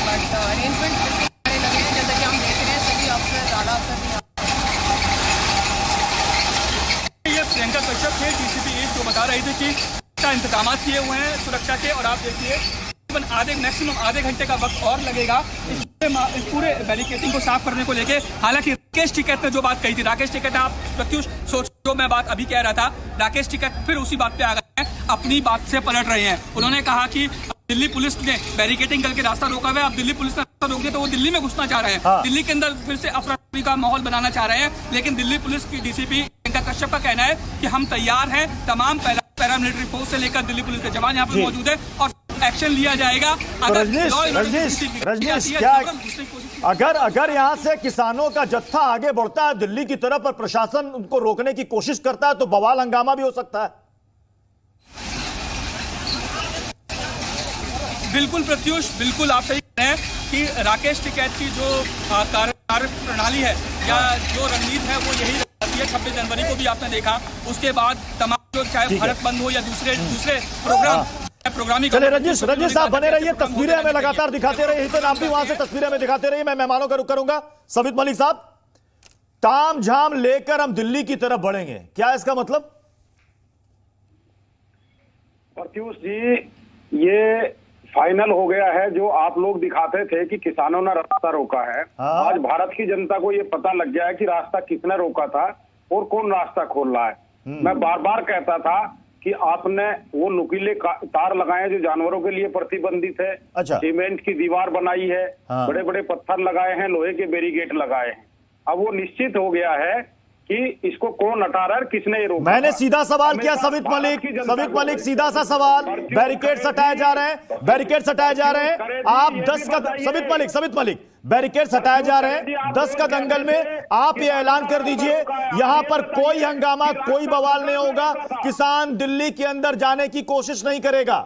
बट अरेंजमेंट्स बिल्कुल हमारे लगे हैं, जैसा कि हम देख रहे हैं सभी अफसर, आला अफसर भी। ये प्रियंका कश्यप थे डीसीपी 1 जो बता रही थी कि क्या इंतजाम किए हुए हैं सुरक्षा के, और आप देखिए मैक्सिमम आधे घंटे का वक्त और लगेगा इस पूरे बैरिकेडिंग को साफ करने को लेके। हालांकि राकेश टिकैत ने जो बात कही थी, राकेश टिकैत आप प्रत्युष सोच जो मैं बात अभी कह रहा था, राकेश टिकैत फिर उसी बात पे आ गए हैं, अपनी बात से पलट रहे हैं। उन्होंने कहा कि दिल्ली पुलिस ने बैरिकेडिंग करके रास्ता रोका हुआ है, अब दिल्ली पुलिस ने रास्ता रोक दिया तो वो दिल्ली में घुसना चाह रहे हैं, दिल्ली के अंदर फिर से अफरा तफरी का माहौल बनाना चाह रहे हैं। लेकिन दिल्ली पुलिस की डीसीपी प्रियंका कश्यप का कहना है कि हम तैयार हैं, तमाम पैरामिलिट्री फोर्स से लेकर दिल्ली पुलिस के जवान यहाँ पर मौजूद है और एक्शन लिया जाएगा। अगर रजनीश क्या अगर यहाँ से किसानों का जत्था आगे बढ़ता है दिल्ली की तरफ और प्रशासन उनको रोकने की कोशिश करता है तो बवाल हंगामा भी हो सकता है। बिल्कुल प्रत्युष, बिल्कुल आप सही कह रहे हैं कि राकेश टिकैत की जो कार्य प्रणाली है या जो रणनीति है वो यही रहती है। 26 जनवरी को भी आपने देखा, उसके बाद तमाम जो चाहे भारत बंद हो या दूसरे प्रोग्रामिंग। चलिए रजनीश साहब बने रहिए, तस्वीरें हमें लगातार दिखाते रहिए, हितेन आप भी वहां से तस्वीरें हमें दिखाते रहिए। मैं मेहमानों का रुख करूंगा। सबित मलिक साहब, ताम झाम लेकर हम दिल्ली की तरफ बढ़ेंगे, क्या इसका मतलब? प्रत्युष जी, ये फाइनल हो गया है। जो आप लोग दिखाते थे कि किसानों ने रास्ता रोका है, आज भारत की जनता को ये पता लग गया है कि रास्ता किसने रोका था और कौन रास्ता खोल रहा है। मैं बार बार कहता था कि आपने वो नुकीले तार लगाए जो जानवरों के लिए प्रतिबंधित है, सीमेंट की दीवार बनाई है, बड़े बड़े पत्थर लगाए हैं, लोहे के बैरिकेड लगाए हैं। अब वो निश्चित हो गया है कि इसको कौन हटा रहा है, किसने ये रोका। मैंने सीधा सवाल किया सबित मलिक सीधा सा सवाल, बैरिकेड हटाए जा रहे हैं, बैरिकेड हटाए जा रहे हैं। आप 10 का सबित मलिक बैरिकेड हटाए जा रहे हैं 10 का दंगल में, आप ये ऐलान कर दीजिए यहां पर कोई हंगामा, कोई बवाल नहीं होगा, किसान दिल्ली के अंदर जाने की कोशिश नहीं करेगा।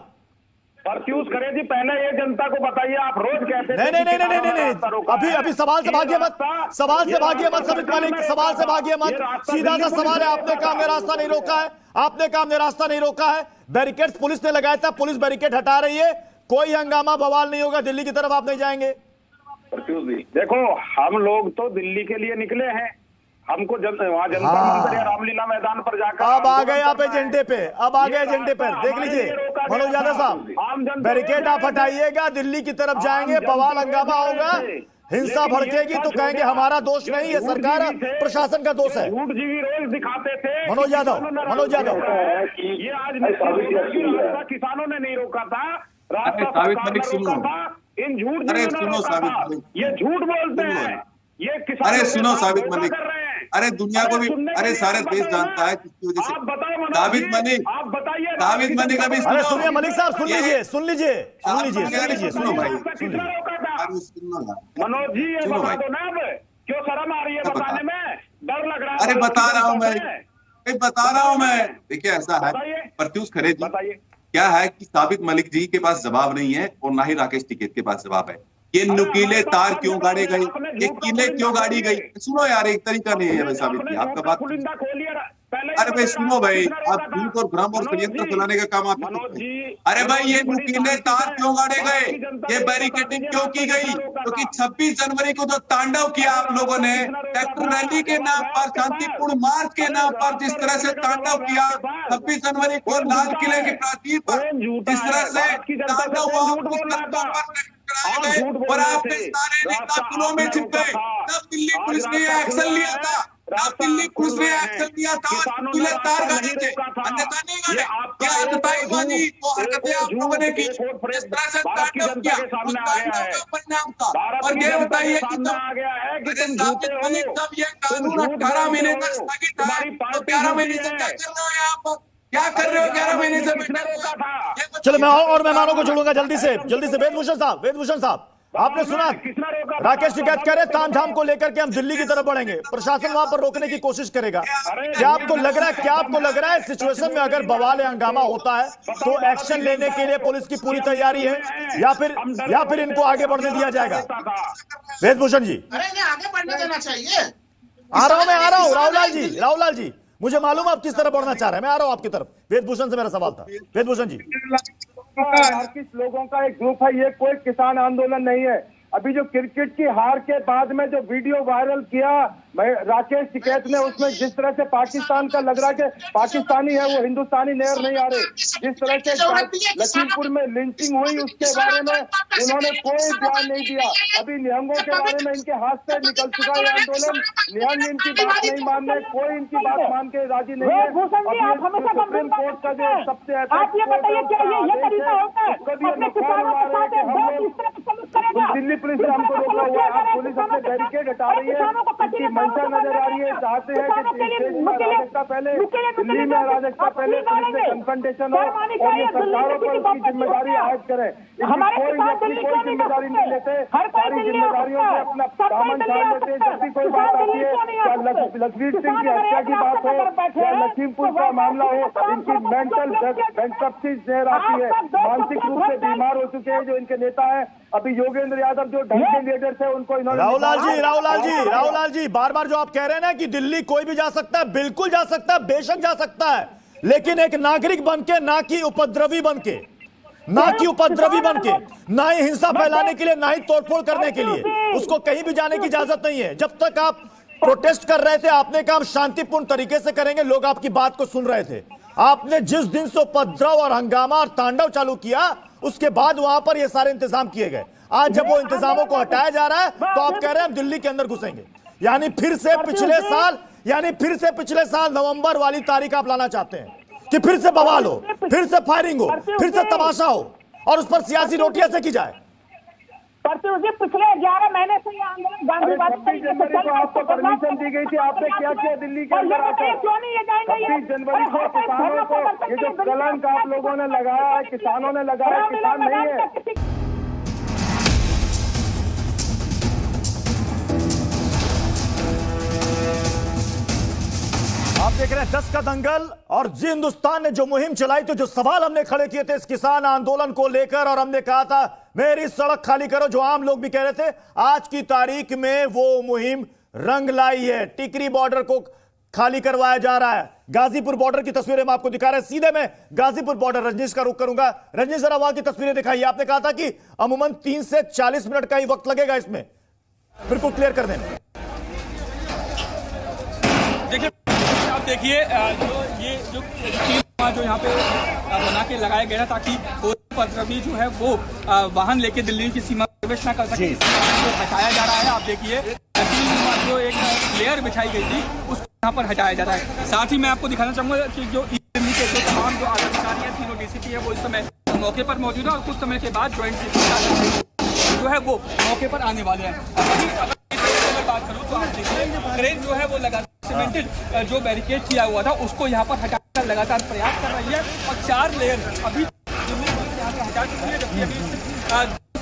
परफ्यूज करे जी, पहले ये जनता को बताइए। आप रोज कहते नहीं अभी सवाल से भागिए मत, सबित मलिक, सवाल से भागिए मत, सीधा सा सवाल है। आपने कहा हमने रास्ता नहीं रोका है, आपने कहा हमने रास्ता नहीं रोका है, बैरिकेड पुलिस ने लगाया था, पुलिस बैरिकेड हटा रही है, कोई हंगामा बवाल नहीं होगा, दिल्ली की तरफ आप नहीं जाएंगे। परफ्यूज जी देखो, हम लोग तो दिल्ली के लिए निकले हैं, हमको वहाँ जंतर मंतर या रामलीला मैदान पर जाकर अब आ गए आप एजेंडे पे, अब आ गए एजेंडे पर। देख लीजिए मनोज यादव साहब, बैरिकेड आप हटाइएगा, दिल्ली की तरफ जाएंगे, बवाल हंगामा होगा, हिंसा भड़केगी तो कहेंगे हमारा दोष नहीं है, सरकार प्रशासन का दोष है। झूठ जी रोज दिखाते थे मनोज यादव ये आज किसानों ने नहीं रोका था, रास्ता रोका था। इन झूठ ये झूठ बोलते हैं, ये किसान। अरे सुनो साबित मलिक, अरे दुनिया को भी, अरे सारे देश जानता है किसकी वजह से। साबित मलिक, आप बताइए, साबित मलिक अभी अरे सुनिए मलिक साहब, सुन लीजिए सुनो भाई, मनोज जी ये बता दो ना, अब क्यों शर्म आ रही है बताने में, डर लग रहा है। अरे बता रहा हूँ मैं, देखिए ऐसा है प्रत्युष खरे जी, बताइए क्या है कि साबित मलिक जी के पास जवाब नहीं है और ना ही राकेश टिकैत के पास जवाब है। ये नुकीले तार क्यों गाड़े गए, ये किले क्यों गाड़ी गई? सुनो यार, एक तरीका नहीं है भाई साबित जी, आपका बात। अरे भाई सुनो भाई, आप झूठ और भ्रम और षड्यंत्र फैलाने का काम आप करते हैं। अरे भाई ये नुकीले तार क्यों गाड़े गए, ये बैरिकेडिंग क्यों की गई? क्योंकि 26 जनवरी को जो तांडव किया आप लोगों ने, ट्रैक्टर रैली के नाम पर, शांतिपूर्ण मार्च के नाम पर जिस तरह से तांडव किया, 26 जनवरी को लाल किले की प्राचीर पर जिस तरह से तांडव हुआ, और आपके सारे नेता पुलों में छिप गए, तब दिल्ली पुलिस ने एक्शन लिया था। दिल्ली पुलिस ने एक्शन लिया था, नुकीले तार गाड़े थे, अन्यथा नहीं गाड़े। क्या आतंकवादी वो हरकतें आप लोगों ने की, इस तरह से तांडव किया, उस तांडव का परिणाम था। और ये बताइए कि साबित मलिक जब ये कानून 18 महीने तक स्थगित था, तो 11 महीने से क्या कर रहे हो यहाँ पर? क्या कर रहे हो 11 महीने से? चलो मैं और मेहमानों को जोड़ूंगा जल्दी से वेदभूषण साहब, आपने सुना राकेश टिकैत कह रहे तामझाम को लेकर के हम दिल्ली की तरफ बढ़ेंगे, प्रशासन वहां पर रोकने की कोशिश करेगा। क्या आपको लग रहा है इस सिचुएशन में अगर बवाल या हंगामा होता है तो एक्शन लेने के लिए पुलिस की पूरी तैयारी है या फिर इनको आगे बढ़ने दिया जाएगा? वेदभूषण जी, आगे बढ़ने देना चाहिए। आ रहा हूं राहुलाल जी, मुझे मालूम है आप किस तरफ बढ़ना चाह रहे हैं, मैं आ रहा हूं आपकी तरफ। वेदभूषण से मेरा सवाल था। वेदभूषण जी, किस लोगों का एक ग्रुप है, ये कोई किसान आंदोलन नहीं है। अभी जो क्रिकेट की हार के बाद में जो वीडियो वायरल किया राकेश टिकैत ने, उसमें जिस तरह से पाकिस्तान का लग रहा है कि पाकिस्तानी है वो हिंदुस्तानी नजर नहीं आ रहे, जिस तरह से लखीमपुर में लिंचिंग हुई उसके बारे में उन्होंने कोई ध्यान नहीं दिया। अभी निहंगों के बारे में इनके हाथ से निकल चुका है आंदोलन, निहंग इनकी बात नहीं मान रहे, कोई इनकी बात मान के राजी नहीं है। सुप्रीम कोर्ट का जो सबसे दिल्ली पुलिस ने हमको रोका हुआ है, पुलिस अपने बैरिकेड हटा रही है, इनकी मंशा नजर आ रही है, चाहते हैं कि अराजकता पहले दिल्ली में अराजकता पहले पुलिस से कन्फ्रंटेशन हो और ये सरकारों पर उसकी जिम्मेदारी आयद करे। कोई जिम्मेदारी नहीं लेते, सारी जिम्मेदारियों से अपना दामन छाड़ लेते हैं। जब भी कोई बात आती है, क्या लखवीर सिंह की हत्या की बात हो या लखीमपुर का मामला हो, इनकी मेंटल बैंक्रप्सी नजर आती है, मानसिक रूप से बीमार हो चुके हैं जो इनके नेता है। अभी योगेंद्र यादव जो ढंग के लीडर थे उनको इन्होंने राहुलाल जी बार बार जो आप कह रहे हैं ना कि दिल्ली कोई भी जा सकता है, बिल्कुल जा सकता है, बेशक जा सकता है, लेकिन एक नागरिक बनके, ना कि उपद्रवी बनके, ना ही हिंसा फैलाने के लिए, ना ही तोड़फोड़ करने के लिए, उसको कहीं भी जाने की इजाजत नहीं है। जब तक आप प्रोटेस्ट कर रहे थे आपने काम शांतिपूर्ण तरीके से करेंगे, लोग आपकी बात को सुन रहे थे। आपने जिस दिन से उपद्रव और हंगामा और तांडव चालू किया उसके बाद वहां पर ये सारे इंतजाम किए गए। आज जब वो इंतजामों को हटाया जा रहा है तो आप कह रहे हैं हम दिल्ली के अंदर घुसेंगे, यानी फिर से पिछले साल नवंबर वाली तारीख आप लाना चाहते हैं कि फिर से बवाल हो, फिर से फायरिंग हो, फिर से तमाशा हो और उस पर सियासी रोटियां सेकी जाए। पिछले 11 महीने से ये आंदोलन गांधीवादी तरीके से आपको परमिशन दी गई थी, आपने क्या किया दिल्ली के अंदर आकर? 26 जनवरी को किसानों को ये जो कलंक आप लोगों ने लगाया है, किसानों ने लगाया, किसान नहीं है। आप देख रहे हैं 10 का दंगल और जी हिंदुस्तान ने जो मुहिम चलाई थी, जो सवाल हमने खड़े किए थे इस किसान आंदोलन को लेकर, और हमने कहा था मेरी सड़क खाली करो, जो आम लोग भी कह रहे थे, आज की तारीख में वो मुहिम रंग लाई है। टिकरी बॉर्डर को खाली करवाया जा रहा है। गाजीपुर बॉर्डर की तस्वीरें हम आपको दिखा रहे हैं। सीधे मैं गाजीपुर बॉर्डर रजनीश का रुख करूंगा। रजनीश जरा वहां की तस्वीरें दिखाइए। आपने कहा था कि अमूमन 3 से 40 मिनट का ही वक्त लगेगा इसमें बिल्कुल क्लियर करने में। देखिए जो यहाँ पे बना के लगाया गया ताकि कोई उपद्रवी जो है वो वाहन लेके दिल्ली की सीमा प्रवेश न कर सके, हटाया जा रहा है। आप देखिए जो एक लेयर बिछाई गई थी उसको यहाँ पर हटाया जा रहा है। साथ ही मैं आपको दिखाना चाहूंगा कि जो दिल्ली के तमाम जो आला अधिकारी हैं, तीनों डीसीपी है, वो इस समय मौके पर मौजूद है और कुछ समय के बाद ज्वाइंट जो है वो मौके पर आने वाले हैं। बात करूं तो आप देखिए क्रेन जो है वो लगातार सीमेंटेड जो बैरिकेड किया हुआ था उसको यहाँ पर हटाकर लगातार प्रयास कर रही है और 4 लेयर अभी यहाँ से हटा चुकी है, जबकि अभी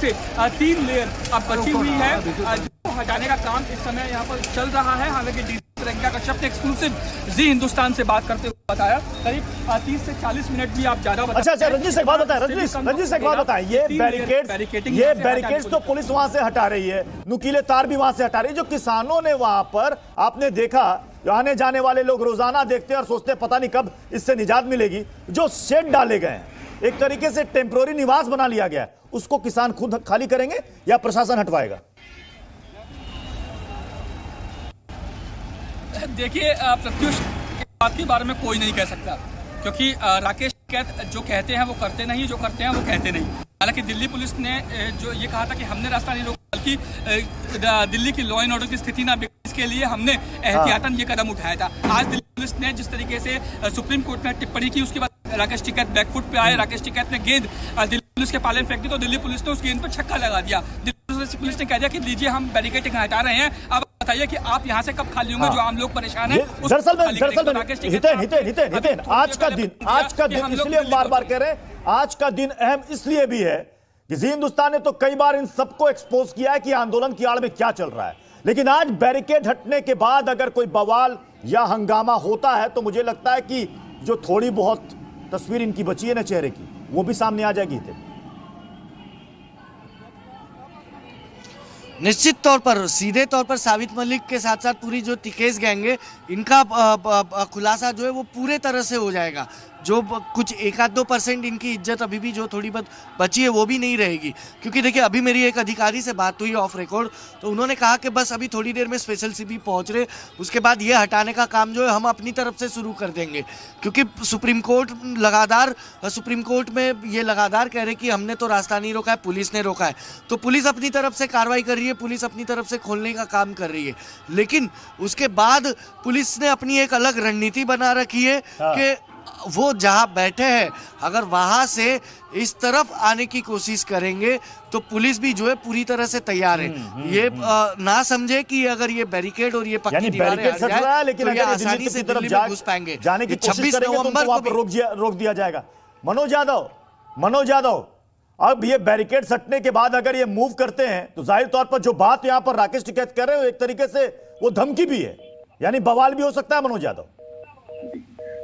से 3 लेयर अब बची हुई है जो हटाने का काम इस समय यहाँ पर चल रहा है। हालांकि डीसी तिरंगा कश्यप ने एक्सक्लूसिव जी हिंदुस्तान से बात करते हुए बताया करीब 30 से 40 मिनट भी आप ज्यादा अच्छा रंजीत से एक बात बताएं, रंजीत से एक बात बताएं, ये बैरिकेड्स तो पुलिस वहां से हटा रही है, नुकीले तार भी वहां से हटा रही है। जो किसानों ने वहां पर आपने देखा, जो आने जाने वाले लोग रोजाना देखते हैं और सोचते हैं पता नहीं कब इससे निजात मिलेगी, जो शेड डाले गए हैं, एक तरीके से टेम्पोररी निवास बना लिया गया है, उसको किसान खुद खाली करेंगे या प्रशासन हटवाएगा? देखिए प्रत्युष बात के बारे में कोई नहीं कह सकता, क्योंकि राकेश टिकैत जो कहते हैं वो करते नहीं, जो करते हैं वो कहते नहीं। हालांकि दिल्ली पुलिस ने जो ये कहा था कि हमने रास्ता नहीं रोका, बल्कि दिल्ली की लॉ एंड ऑर्डर की स्थिति ना बिगड़े इसके लिए हमने एहतियातन ये कदम उठाया था। आज दिल्ली पुलिस ने जिस तरीके से सुप्रीम कोर्ट में टिप्पणी की, उसके बाद राकेश टिकैत बैकफुट पे आए, राकेश टिकैत ने गेंद दिल्ली पुलिस के पाले में फेंक दी तो दिल्ली पुलिस ने उस गेंद पर छक्का लगा दिया। दिल्ली पुलिस ने कह दिया कि लीजिए हम बैरिकेडिंग हटा रहे हैं, अब बताइए कि आप यहाँ से कब खाली होंगे, जो आम लोग परेशान हैं। हितेन, आज का दिन इसलिए हम बार-बार कह रहे हैं, आज का दिन अहम इसलिए भी है कि जी हिंदुस्तान ने तो कई बार इन सबको एक्सपोज किया है कि आंदोलन की आड़ में क्या चल रहा है, लेकिन आज बैरिकेड हटने के बाद अगर कोई बवाल या हंगामा होता है तो मुझे लगता है कि जो थोड़ी बहुत तस्वीर इनकी बची है ना चेहरे की, वो भी सामने आ जाएगी। निश्चित तौर पर, सीधे तौर पर साबित मलिक के साथ साथ पूरी जो तिकेश गैंग है, इनका खुलासा जो है वो पूरे तरह से हो जाएगा। जो कुछ 1-2% इनकी इज्जत अभी भी जो थोड़ी बहुत बची है वो भी नहीं रहेगी, क्योंकि देखिए अभी मेरी एक अधिकारी से बात हुई ऑफ रिकॉर्ड, तो उन्होंने कहा कि बस अभी थोड़ी देर में स्पेशल सीपी पहुंच रहे, उसके बाद ये हटाने का काम जो है हम अपनी तरफ से शुरू कर देंगे, क्योंकि सुप्रीम कोर्ट में ये लगातार कह रहे कि हमने तो रास्ता नहीं रोका है, पुलिस ने रोका है। तो पुलिस अपनी तरफ से कार्रवाई कर रही है, पुलिस अपनी तरफ से खोलने का काम कर रही है, लेकिन उसके बाद पुलिस ने अपनी एक अलग रणनीति बना रखी है कि वो जहां बैठे हैं अगर वहां से इस तरफ आने की कोशिश करेंगे तो पुलिस भी जो है पूरी तरह से तैयार है। ये ना समझे कि अगर ये बैरिकेड और ये पक्की दीवारें हट जाए लेकिन तो ये आसानी से दिल्ली में घुस पाएंगे। जाने की 26 नवंबर को रोक दिया जाएगा। मनोज यादव, अब ये बैरिकेड हटने के बाद अगर ये मूव करते हैं तो जाहिर तौर पर जो बात यहां पर राकेश टिकैत कर रहे हो एक तरीके से वो धमकी भी है, यानी बवाल भी हो सकता है। मनोज यादव,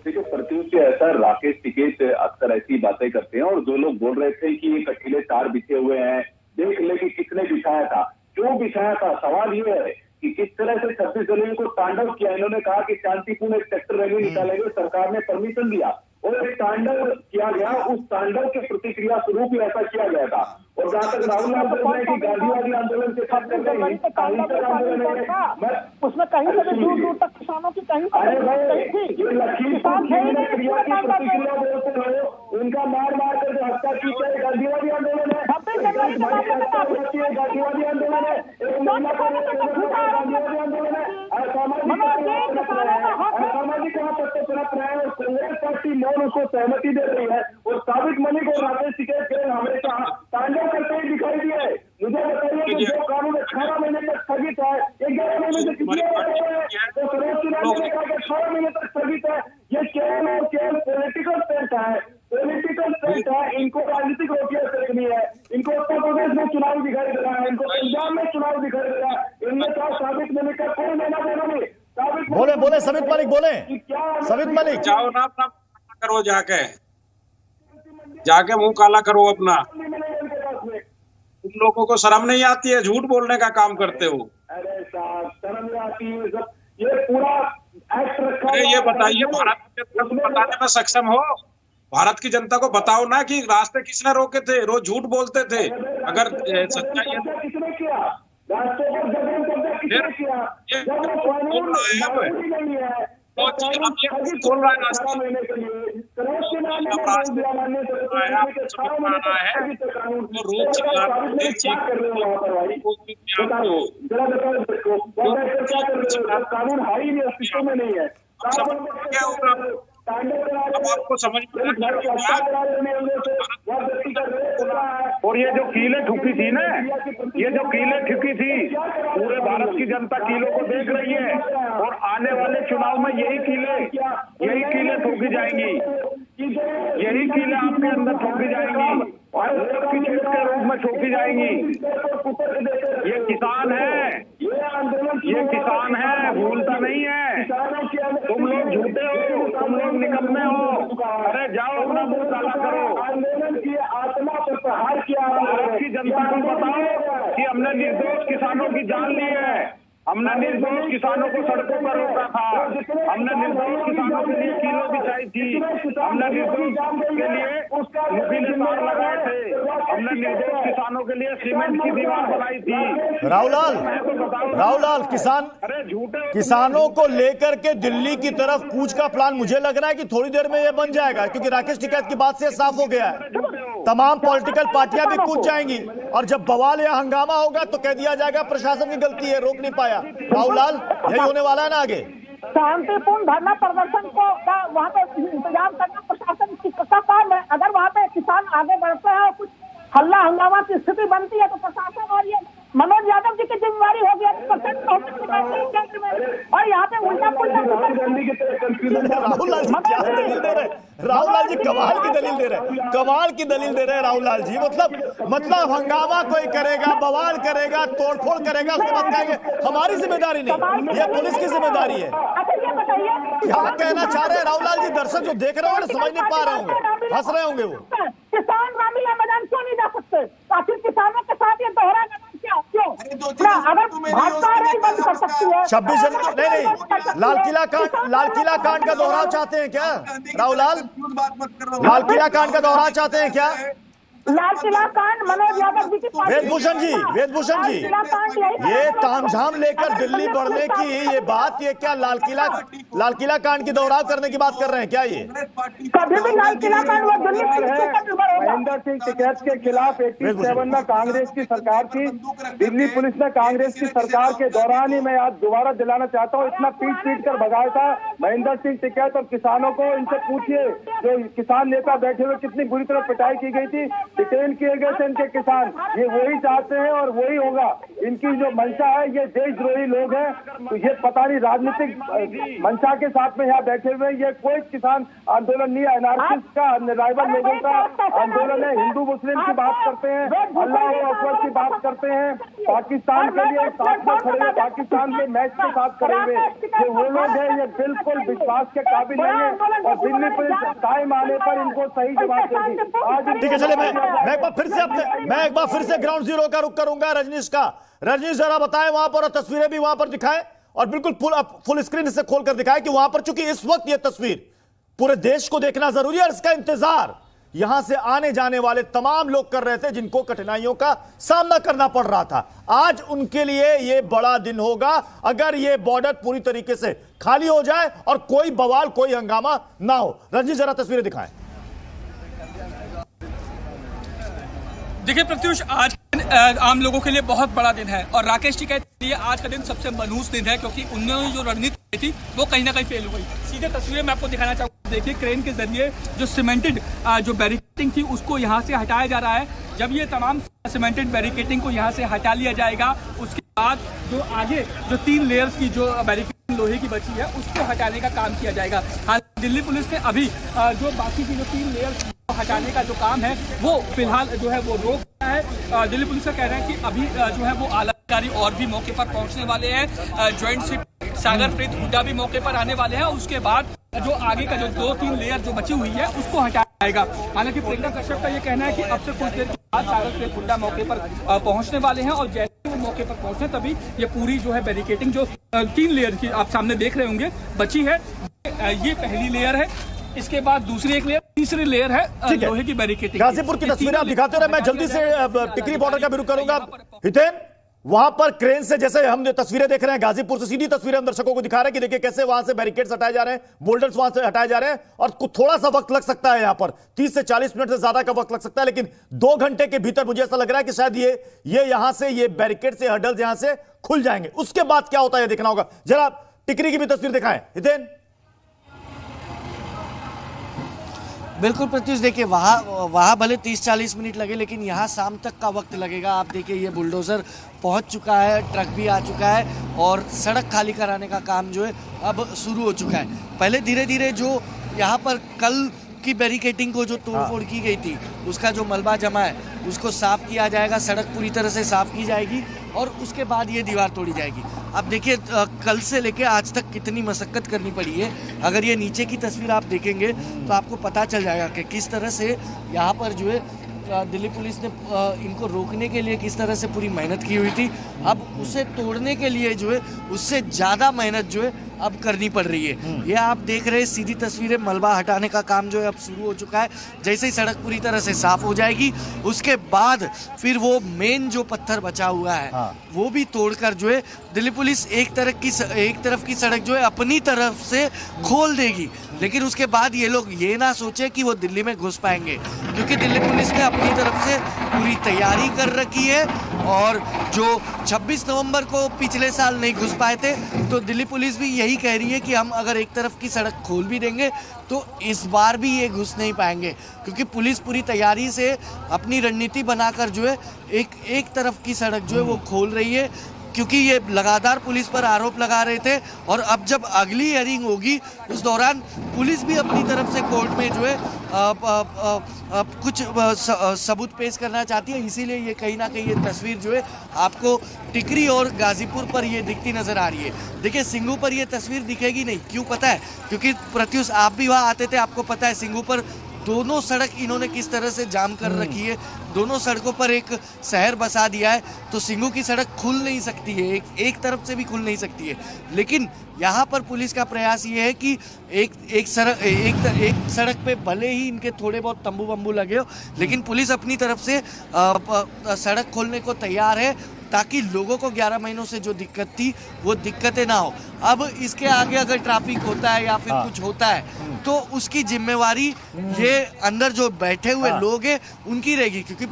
देखिए प्रत्युष ऐसा, राकेश टिकैत अक्सर ऐसी बातें करते हैं, और जो लोग बोल रहे थे कि ये कटीले तार बिछे हुए हैं, देख ले कि किसने बिछाया था, क्यों बिछाया था। सवाल ये है कि किस तरह से 26 जनवरी को तांडव किया। इन्होंने कहा कि शांतिपूर्ण एक ट्रैक्टर रैली निकालेंगे, सरकार ने परमिशन दिया और एक तांडव किया गया, उस तांडव के प्रतिक्रिया स्वरूप ही ऐसा किया गया था। और जहां तक राहुल की गांधीवादी आंदोलन के साथ कर रहे हैं, उसमें कहीं से भी दूर दूर तक किसानों की कहीं उनका मार कर जो हत्या की है गांधीवादी आंदोलन है, गांधीवादी आंदोलन है, एक महिला को गांधीवादी आंदोलन है, असामाजिक वहां तक चुनाव रहा है और कांग्रेस पार्टी मौन उसको सहमति दे रही है। और साबित मलिक और राकेश टिकैत हमेशा तांडव करते ही दिखाई दिए। मुझे बताइए कि जो कानून 18 महीने तक स्थगित है, 11 महीने से किसी तो सर्वोच्च न्यायालय ने कहा कि 18 महीने तक स्थगित है, ये केवल और केवल पॉलिटिकल स्टेट है, इनको राजनीतिक रोटियां सेकनी है, इनको उत्तर प्रदेश में चुनाव दिखाई दे रहा है, इनको पंजाब में चुनाव दिखाई दे रहा है। इनमें कहा साबित मलिक का कोई लेना देना नहीं। बोले सबित मलिक, बोले सबित मलिक, जाओ ना अपना करो, जाके मुंह काला करो अपना। तुम लोगों को शर्म नहीं आती है, झूठ बोलने का काम करते हो। अरे साहब शर्म नहीं आती है, सब ये पूरा एक्ट रखा है। ये बताइए, भारत की जनता को बताने में सक्षम हो? भारत की जनता को बताओ ना कि रास्ते किसने रोके थे, रोज झूठ बोलते थे। अगर सच्चाई है किसने किया, रास्ते पर जबरन कब्जा किसने किया, जब वो कानून नहीं है बोल रहा है रास्ता लेने के लिए सर्वोच्च न्यायालय कानून हाई नहीं, अस्तित्व में नहीं है। आपको समझ और ये जो कीलें ठुकी थी ना, ये जो कीलें ठुकी थी, पूरे भारत की जनता कीलों को देख रही है और आने वाले चुनाव में यही कीलें ठोकी जाएंगी, यही कीलें आपके अंदर ठोकी जाएंगी और वोट की चीज के रूप में ठोकी जाएंगी। ये किसान है, भूलता नहीं है। तुम लोग झूठे हो, तुम लोग निकम्मे हो। अरे जाओ अपना मुंह काला करो। आंदोलन की आत्मा पर प्रहार किया। भारत की जनता को बताओ कि हमने निर्दोष किसानों की जान ली है, हमने निर्दोष किसानों को सड़कों पर रोका था, हमने निर्दोष किसानों के लिए कीलों बिछाई थी, हमने निर्दोष के लिए नुकीले तार लगाए थे, हमने निर्दोष किसानों के लिए सीमेंट की दीवार बनाई थी। राहुलाल, किसानों को लेकर के दिल्ली की तरफ कूच का प्लान मुझे लग रहा है कि थोड़ी देर में ये बन जाएगा, क्योंकि राकेश टिकैत की बात से साफ हो गया है। तमाम पॉलिटिकल पार्टियां भी कूच जाएंगी और जब बवाल या हंगामा होगा तो कह दिया जाएगा प्रशासन की गलती है, रोक नहीं पाया। राहुलाल, यही होने वाला है ना आगे। शांतिपूर्ण धरना प्रदर्शन को का वहाँ पे इंतजाम करना प्रशासन का काम है। अगर वहाँ पे किसान आगे बढ़ते हैं और कुछ हल्ला हंगामा की स्थिति बनती है तो प्रशासन और ये मनोज यादव जी की जिम्मेवारी होगी। और यहाँ पे उल्टा पुल्टा राहुल लाल जी क्या दलील दे रहे? राहुल लाल जी कमाल की दलील दे रहे, कमाल की दलील दे रहे हैं राहुल लाल जी। मतलब हंगामा कोई करेगा, बवाल करेगा, तोड़फोड़ करेगा, उसके बाद कहेंगे हमारी जिम्मेदारी नहीं, ये पुलिस की जिम्मेदारी है। क्या कहना चाह रहे हैं राहुल लाल जी? दर्शक जो देख रहे होंगे समझ नहीं पा रहे होंगे, हंस रहे होंगे वो। किसान रामलीला मैदान क्यों नहीं जा सकते? आखिर किसानों के साथ ये दोहरा मैदान क्यों? अगर भाजपा रैली बंद कर सकती है 26 जनवरी नहीं, लाल किला कांड का दोहराव चाहते हैं क्या राहुल लाल? लाल किला कांड का दोहराव चाहते हैं क्या? लाल किला कांड मनोज यादव जी की वेदभूषण जी ये तामझाम लेकर दिल्ली बढ़ने की ये बात, ये क्या लाल किला कांड की दोहराव करने की बात कर रहे हैं क्या? ये कभी भी लाल किला कांड महेंद्र सिंह टिकैत के खिलाफ 87 में कांग्रेस की सरकार थी। दिल्ली पुलिस ने कांग्रेस की सरकार के दौरान ही, मैं आज दोबारा दिलाना चाहता हूँ, इतना पीट कर भगाया था महेंद्र सिंह टिकैत और किसानों को। इनसे पूछिए जो किसान नेता बैठे हुए कितनी बुरी तरह पिटाई की गई थी, डिटेन किए गए थे इनके किसान। ये वही चाहते हैं और वही होगा। इनकी जो मंशा है, ये देशद्रोही लोग हैं। तो ये पता नहीं राजनीतिक मंशा के साथ में यहाँ बैठे हुए, ये कोई किसान आंदोलन नहीं है, एनआरसी का राइवल लोगों का आंदोलन है। हिंदू मुस्लिम की बात करते हैं, अल्लाह अकबर की बात करते हैं, पाकिस्तान के लिए साथ में खड़े हुए, पाकिस्तान के मैच के साथ खड़े हुए, ये वो लोग हैं, ये बिल्कुल विश्वास के काबिल नहीं है। और दिल्ली पुलिस टाइम आने पर इनको सही जवाब देगी। आज ठीक है, चलिए मैं एक बार फिर से ग्राउंड जीरो का रुख करूंगा रजनीश का। रजनीश जरा बताएं वहां पर, और तस्वीरें भी वहां पर दिखाएं, और बिल्कुल फुल स्क्रीन से खोलकर दिखाएं कि वहां पर, चूंकि इस वक्त यह तस्वीर पूरे देश को देखना जरूरी है और इसका इंतजार यहां से आने जाने वाले तमाम लोग कर रहे थे जिनको कठिनाइयों का सामना करना पड़ रहा था। आज उनके लिए यह बड़ा दिन होगा अगर यह बॉर्डर पूरी तरीके से खाली हो जाए और कोई बवाल, कोई हंगामा ना हो। रजनीश जरा तस्वीरें दिखाएं। देखिए प्रत्युष, आज आम लोगों के लिए बहुत बड़ा दिन है और राकेश टिकैत के लिए आज का दिन सबसे मनहूस दिन है, क्योंकि उन्होंने जो रणनीति थी वो कहीं ना कहीं फेल हो गई। सीधे तस्वीरें मैं आपको दिखाना चाहूँगा। देखिए क्रेन के जरिए जो सीमेंटेड जो बैरिकेडिंग थी उसको यहाँ से हटाया जा रहा है। जब ये तमाम सीमेंटेड बैरिकेडिंग को यहाँ से हटा लिया जाएगा, उसके बाद जो आगे जो 3 लेयर्स की जो बैरिकेडिंग लोहे की बची है उसको हटाने का काम किया जाएगा। हालांकि दिल्ली पुलिस ने अभी जो बाकी की जो 3 लेयर्स हटाने का जो काम है वो फिलहाल जो है वो रोक दिया है। दिल्ली पुलिस का कहना है कि अभी जो है वो आला अधिकारी और भी मौके पर पहुंचने वाले हैं। ज्वाइंट सीपी सागर प्रीत हुड्डा भी मौके पर आने वाले हैं और उसके बाद जो आगे का जो 2-3 लेयर जो बची हुई है उसको हटाया जाएगा। हालांकि प्रियंका कश्यप का ये कहना है कि अब से कुछ देर के बाद सागर प्रीत हुड्डा मौके पर पहुंचने वाले हैं और जैसे वो मौके पर पहुंचे तभी ये पूरी जो है बैरिकेडिंग जो 3 लेयर की आप सामने देख रहे होंगे बची है, ये पहली लेयर है, इसके बाद दूसरी एक लेयर, तीसरी लेयर है लोहे की बैरिकेडिंग। गाजीपुर की तस्वीरें आप दिखाते रहे, मैं जल्दी से टिकरी बॉर्डर का भी रुख करूंगा। हितेन, वहां पर क्रेन से जैसे हम जो तस्वीरें देख रहे हैं गाजीपुर से, सीधी तस्वीरें हम दर्शकों को दिखा रहे हैं कि देखिए कैसे वहां से बैरिकेड्स हटाए जा रहे हैं, बोल्डर्स वहां से हटाए जा रहे हैं, और थोड़ा सा वक्त लग सकता है, यहां पर 30 से 40 मिनट से ज्यादा का वक्त लग सकता है, लेकिन 2 घंटे के भीतर मुझे ऐसा लग रहा है कि शायद ये यहां से ये बैरिकेड से हर्डल्स यहां से खुल जाएंगे। उसके बाद क्या होता है देखना होगा। जरा टिकरी की भी तस्वीर दिखाएं हितेन। बिल्कुल प्रत्युष, देखिए वहाँ भले 30-40 मिनट लगे, लेकिन यहाँ शाम तक का वक्त लगेगा। आप देखिए ये बुलडोज़र पहुँच चुका है, ट्रक भी आ चुका है और सड़क खाली कराने का काम जो है अब शुरू हो चुका है। पहले धीरे धीरे जो यहाँ पर कल की बैरिकेडिंग को जो तोड़फोड़ की गई थी उसका जो मलबा जमा है उसको साफ किया जाएगा, सड़क पूरी तरह से साफ की जाएगी और उसके बाद ये दीवार तोड़ी जाएगी। अब देखिए कल से लेके आज तक कितनी मशक्कत करनी पड़ी है। अगर ये नीचे की तस्वीर आप देखेंगे तो आपको पता चल जाएगा कि किस तरह से यहाँ पर जो है दिल्ली पुलिस ने इनको रोकने के लिए किस तरह से पूरी मेहनत की हुई थी। अब उसे तोड़ने के लिए जो है उससे ज़्यादा मेहनत जो है अब करनी पड़ रही है। ये आप देख रहे हैं सीधी तस्वीरें, मलबा हटाने का काम जो है अब शुरू हो चुका है। जैसे ही सड़क पूरी तरह से साफ हो जाएगी उसके बाद फिर वो मेन जो पत्थर बचा हुआ है वो भी तोड़कर जो है दिल्ली पुलिस एक तरफ की सड़क जो है अपनी तरफ से खोल देगी। लेकिन उसके बाद ये लोग ये ना सोचे कि वो दिल्ली में घुस पाएंगे, क्योंकि दिल्ली पुलिस ने अपनी तरफ से पूरी तैयारी कर रखी है। और जो 26 नवंबर को पिछले साल नहीं घुस पाए थे, तो दिल्ली पुलिस भी यही कह रही है कि हम अगर एक तरफ की सड़क खोल भी देंगे तो इस बार भी ये घुस नहीं पाएंगे, क्योंकि पुलिस पूरी तैयारी से अपनी रणनीति बनाकर जो है एक तरफ की सड़क जो है वो खोल रही है। क्योंकि ये लगातार पुलिस पर आरोप लगा रहे थे, और अब जब अगली हियरिंग होगी उस दौरान पुलिस भी अपनी तरफ से कोर्ट में जो है कुछ सबूत पेश करना चाहती है। इसीलिए ये कहीं ना कहीं ये तस्वीर जो है आपको टिकरी और गाजीपुर पर ये दिखती नजर आ रही है। देखिए सिंगू पर ये तस्वीर दिखेगी नहीं, क्यों पता है? क्योंकि प्रत्युष आप भी वहाँ आते थे, आपको पता है सिंगू पर दोनों सड़क इन्होंने किस तरह से जाम कर रखी है। दोनों सड़कों पर एक शहर बसा दिया है, तो सिंगू की सड़क खुल नहीं सकती है, एक तरफ से भी खुल नहीं सकती है। लेकिन यहाँ पर पुलिस का प्रयास ये है कि एक सड़क पे भले ही इनके थोड़े बहुत तंबू वंबू लगे हो, लेकिन पुलिस अपनी तरफ से सड़क खोलने को तैयार है, ताकि लोगों को 11 महीनों से जो दिक्कत थी वो दिक्कतें ना हो। अब इसके आगे अगर ट्रैफिक होता है या फिर कुछ होता है तो उसकी जिम्मेवारी ये अंदर जो बैठे हुए लोग हैं उनकी रहेगी, क्योंकि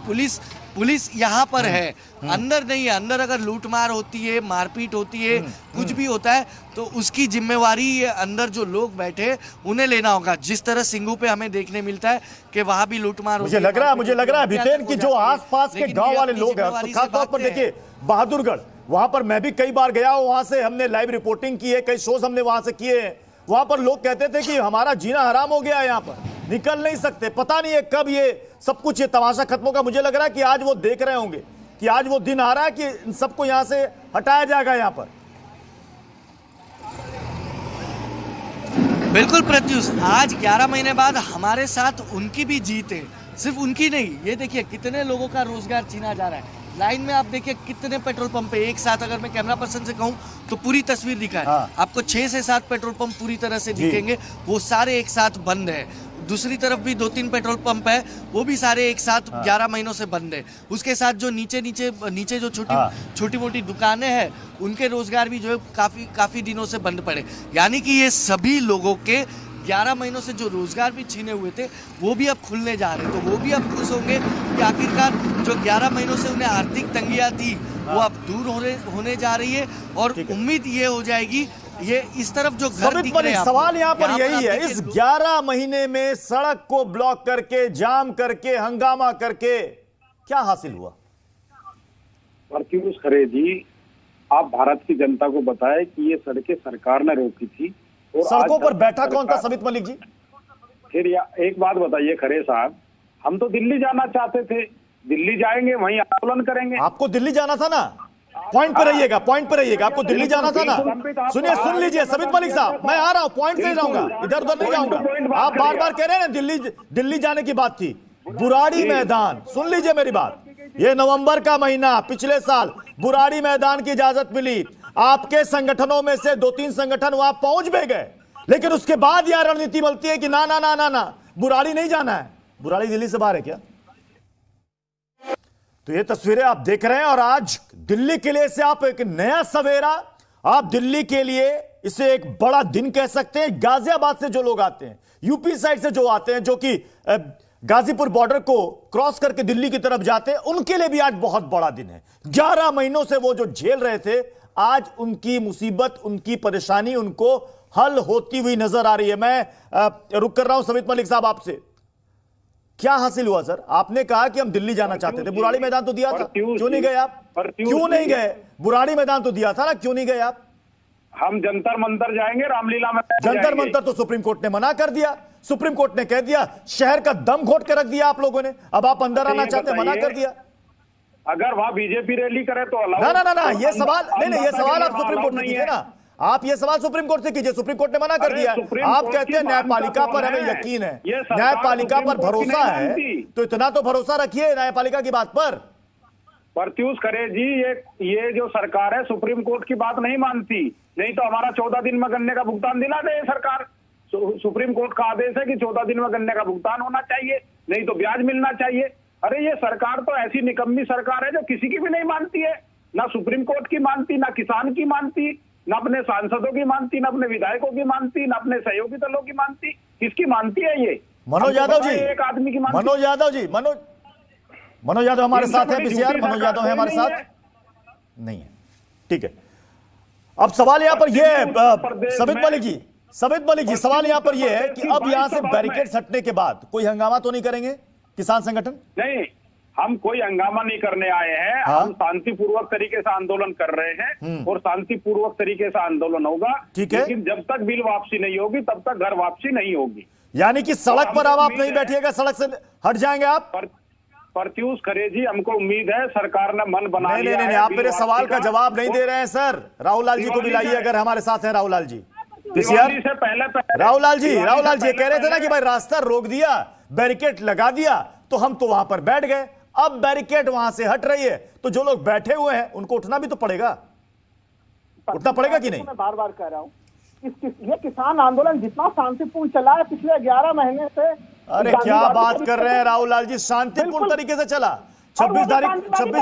पुलिस यहाँ पर है, अंदर नहीं है। अंदर अगर लूटमार होती है, मारपीट होती है, कुछ भी होता है तो उसकी जिम्मेवारी ये अंदर जो लोग बैठे उन्हें लेना होगा। जिस तरह सिंगू पे हमें देखने मिलता है कि वहाँ भी लूटमार मुझे लग रहा है भितेन की जो आसपास के गांव वाले लोग हैं, तो खासतौर पर देखिए बहादुरगढ़, वहां पर मैं भी कई बार गया हूं, वहां से हमने लाइव रिपोर्टिंग की है, कई शोज हमने वहां से किए हैं। वहां पर लोग कहते थे कि हमारा जीना हराम हो गया है, यहाँ पर निकल नहीं सकते, पता नहीं है कब ये सब कुछ ये तमाशा खत्म होगा। मुझे लग रहा है कि आज वो देख रहे होंगे कि आज वो दिन आ रहा है कि इन सबको यहां से हटाया जाएगा। यहां पर बिल्कुल प्रत्युष, आज 11 महीने बाद हमारे साथ उनकी भी जीत है। सिर्फ उनकी नहीं, ये देखिए कितने लोगों का रोजगार छीना जा रहा है। लाइन में आप देखिए कितने पेट्रोल पंप है एक साथ। अगर मैं कैमरा पर्सन से कहूं तो पूरी तस्वीर दिखाए, आपको 6 से 7 पेट्रोल पंप पूरी तरह से दिखेंगे, वो सारे एक साथ बंद है। दूसरी तरफ भी 2-3 पेट्रोल पंप है, वो भी सारे एक साथ 11 महीनों से बंद है। उसके साथ जो नीचे जो छोटी मोटी दुकानें हैं उनके रोजगार भी जो है काफी दिनों से बंद पड़े। यानी कि ये सभी लोगों के 11 महीनों से जो रोजगार भी छीने हुए थे वो भी अब खुलने जा रहे हैं। तो वो भी अब खुश होंगे कि आखिरकार जो 11 महीनों से उन्हें आर्थिक तंगियां थी वो अब दूर होने जा रही है। और उम्मीद ये हो जाएगी, ये इस तरफ जो घर दिख रहे हैं, सवाल यहाँ पर यही है, इस 11 महीने में सड़क को ब्लॉक करके, जाम करके, हंगामा करके क्या हासिल हुआ? प्रत्युष खरे जी, आप भारत की जनता को बताएं कि ये सड़कें सरकार ने रोकी थी। और सड़कों पर बैठा कौन था समित मलिक जी? फिर एक बात बताइए खरे साहब, हम तो दिल्ली जाना चाहते थे, दिल्ली जाएंगे वहीं आंदोलन करेंगे। आपको दिल्ली जाना था ना, पॉइंट पे रहिएगा, आपको दिल्ली जाना था ना। सुनिए, सुन लीजिए समित मलिक साहब, मैं आ रहा हूं, पॉइंट से ही रहूंगा, इधर उधर नहीं जाऊंगा। आप बार बार कह रहे हैं ना दिल्ली जाने की बात थी। बुराड़ी मैदान, सुन लीजिए मेरी बात, ये नवंबर का महीना, पिछले साल बुराड़ी मैदान की इजाजत मिली, आपके संगठनों में से 2-3 संगठन वहां पहुंच भी गए, लेकिन उसके बाद यह रणनीति बनती है कि ना ना ना ना ना बुराड़ी नहीं जाना है। बुराड़ी दिल्ली से बाहर है क्या? तो ये तस्वीरें आप देख रहे हैं, और आज दिल्ली के लिए इसे आप एक नया सवेरा, आप दिल्ली के लिए इसे एक बड़ा दिन कह सकते हैं। गाजियाबाद से जो लोग आते हैं, यूपी साइड से जो आते हैं, जो कि गाजीपुर बॉर्डर को क्रॉस करके दिल्ली की तरफ जाते हैं, उनके लिए भी आज बहुत बड़ा दिन है। 11 महीनों से वो जो झेल रहे थे, आज उनकी मुसीबत, उनकी परेशानी उनको हल होती हुई नजर आ रही है। मैं रुक कर रहा हूं समित मलिक साहब आपसे, क्या हासिल हुआ सर? आपने कहा कि हम दिल्ली जाना चाहते थे, बुराड़ी मैदान तो दिया था, क्यों नहीं गए आप? क्यों नहीं गए? बुराड़ी मैदान तो दिया था ना, क्यों नहीं गए आप? हम जंतर मंतर जाएंगे, रामलीला में जंतर मंतर तो सुप्रीम कोर्ट ने मना कर दिया। सुप्रीम कोर्ट ने कह दिया, शहर का दम घोट कर रख दिया आप लोगों ने, अब आप अंदर आना चाहते, मना कर दिया। अगर वहां बीजेपी रैली करे तो ना ना ना ना, ये सवाल नहीं, ये सवाल आप सुप्रीम कोर्ट से कीजिए ना, आप ये सवाल सुप्रीम कोर्ट से कीजिए। सुप्रीम कोर्ट ने मना कर दिया। आप कहते हैं न्यायपालिका पर हमें यकीन है, न्यायपालिका पर भरोसा है, तो इतना तो भरोसा रखिए न्यायपालिका की बात पर। प्रत्युष खरे जी, ये जो सरकार है सुप्रीम कोर्ट की बात नहीं मानती, नहीं तो हमारा 14 दिन में गन्ने का भुगतान दिला दे सरकार। सुप्रीम कोर्ट का आदेश है कि 14 दिन में गन्ने का भुगतान होना चाहिए, नहीं तो ब्याज मिलना चाहिए। अरे ये सरकार तो ऐसी निकम्मी सरकार है जो किसी की भी नहीं मानती है, ना सुप्रीम कोर्ट की मानती, ना किसान की मानती, ना अपने सांसदों की मानती, ना अपने विधायकों की मानती, ना अपने सहयोगी दलों की मानती। किसकी मानती है ये? मनोज यादव जी, एक आदमी की मानती। मनोज यादव जी, मनोज यादव हमारे साथ है, पीसीआर मनोज यादव है हमारे साथ नहीं है, ठीक है। अब सवाल यहाँ पर यह है सबित मलिक जी, सवाल यहाँ पर यह है कि अब यहाँ से बैरिकेड्स हटने के बाद कोई हंगामा तो नहीं करेंगे किसान संगठन? नहीं, हम कोई हंगामा नहीं करने आए हैं। हम शांतिपूर्वक तरीके से आंदोलन कर रहे हैं और शांतिपूर्वक तरीके से आंदोलन होगा, ठीक है। लेकिन जब तक बिल वापसी नहीं होगी तब तक घर वापसी नहीं होगी। यानी कि सड़क पर अब आप नहीं बैठिएगा, सड़क से हट जाएंगे आप? प्रत्युष खरे जी, हमको उम्मीद है सरकार ने मन बना लिया है। नहीं, आप मेरे सवाल का जवाब नहीं दे रहे हैं सर। राहुल लाल जी को भी लाइए अगर हमारे साथ हैं। राहुल लाल जी पीसीआर से पहले राहुल लाल जी कह रहे थे ना कि भाई रास्ता रोक दिया, बैरिकेड लगा दिया तो हम तो वहां पर बैठ गए। अब बैरिकेड वहां से हट रही है तो जो लोग बैठे हुए हैं उनको उठना भी तो पड़ेगा, उठना पड़ेगा कि नहीं? मैं बार बार कह रहा हूँ, ये किसान आंदोलन जितना शांतिपूर्ण चला है पिछले 11 महीने से। अरे क्या बात कर रहे हैं राहुल लाल जी, शांतिपूर्ण तरीके से चला। 26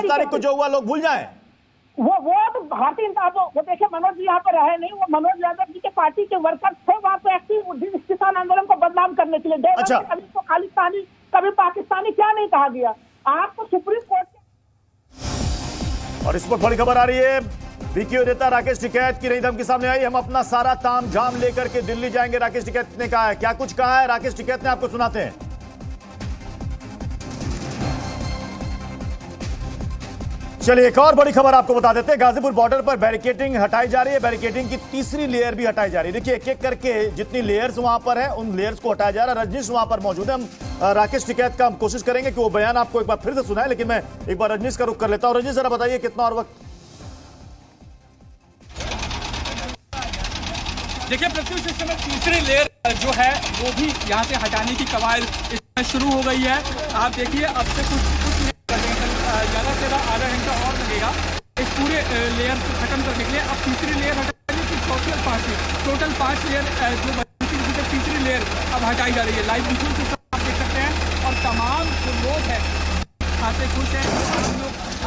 तारीख को जो हुआ लोग भूल जाएं। वो तो भारतीय जनता, वो देखिए मनोज जी यहाँ पर रहे नहीं, वो मनोज यादव जी के पार्टी के वर्कर थे वहाँ पे एक्टिव इस किसान आंदोलन को बदनाम करने के लिए। अच्छा। कभी तो खालिस्तानी कभी पाकिस्तानी क्या नहीं कहा गया। आपको सुप्रीम कोर्ट और इस पर बड़ी खबर आ रही है, बीकेयू नेता राकेश टिकैत की नई धमकी सामने आई। हम अपना सारा ताम झाम लेकर के दिल्ली जाएंगे, राकेश टिकैत ने कहा है। क्या कुछ कहा है राकेश टिकैत ने, आपको सुनाते हैं। चलिए एक और बड़ी खबर आपको बता देते हैं, गाजीपुर बॉर्डर पर बैरिकेडिंग हटाई जा रही है। बैरिकेडिंग की तीसरी लेयर भी हटाई जा रही है। देखिए एक एक करके जितनी लेयर्स वहां पर है उन लेयर्स को हटाया जा रहा है। रजनीश वहां पर मौजूद है, हम राकेश टिकैत का हम कोशिश करेंगे कि वो बयान आपको एक बार फिर से सुनाए, लेकिन मैं एक बार रजनीश का रुख कर लेता हूं। रजनीश जरा बताइए कितना और वक्त? देखिए प्रत्युष, इस समय तीसरी लेयर जो है वो भी यहाँ से हटाने की कवायद इसमें शुरू हो गई है। आप देखिए अब से कुछ ज्यादा से ज्यादा आधा घंटा और लगेगा इस पूरे लेयर को खत्म करने के लिए। अब तीसरी लेयर हटाने की टोटल 5 लेयर जो बची थी, तीसरी लेयर अब हटाई जा रही है। लाइव विजुअल से आप देख सकते हैं और तमाम जो लोग हैं खासे खुश हैं।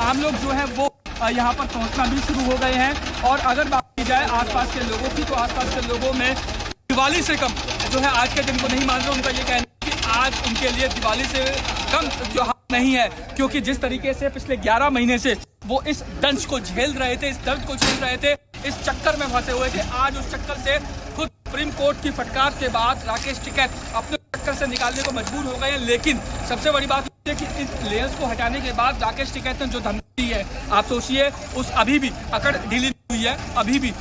आम लोग जो है वो यहाँ पर पहुँचना भी शुरू हो गए हैं। और अगर बात की जाए आसपास के लोगों की, तो आसपास के लोगों में दिवाली से कम जो है आज के दिन को नहीं मान रहे। उनका ये कहना है कि आज उनके लिए दिवाली से कम जो नहीं है, क्योंकि जिस तरीके से पिछले 11 महीने से वो इस दंश को झेल रहे थे, इस दर्द को झेल रहे थे, इस चक्कर में फंसे हुए थे, आज उस चक्कर से खुद सुप्रीम कोर्ट की फटकार के बाद राकेश टिकैत अपने चक्कर से निकालने को मजबूर हो गए हैं। लेकिन सबसे बड़ी बात है कि इस लेयर्स को हटाने के बाद राकेश टिकैत ने जो धमकी दी है, आप सोचिए उस अभी भी अकड़ ढीली हुई है, अभी भी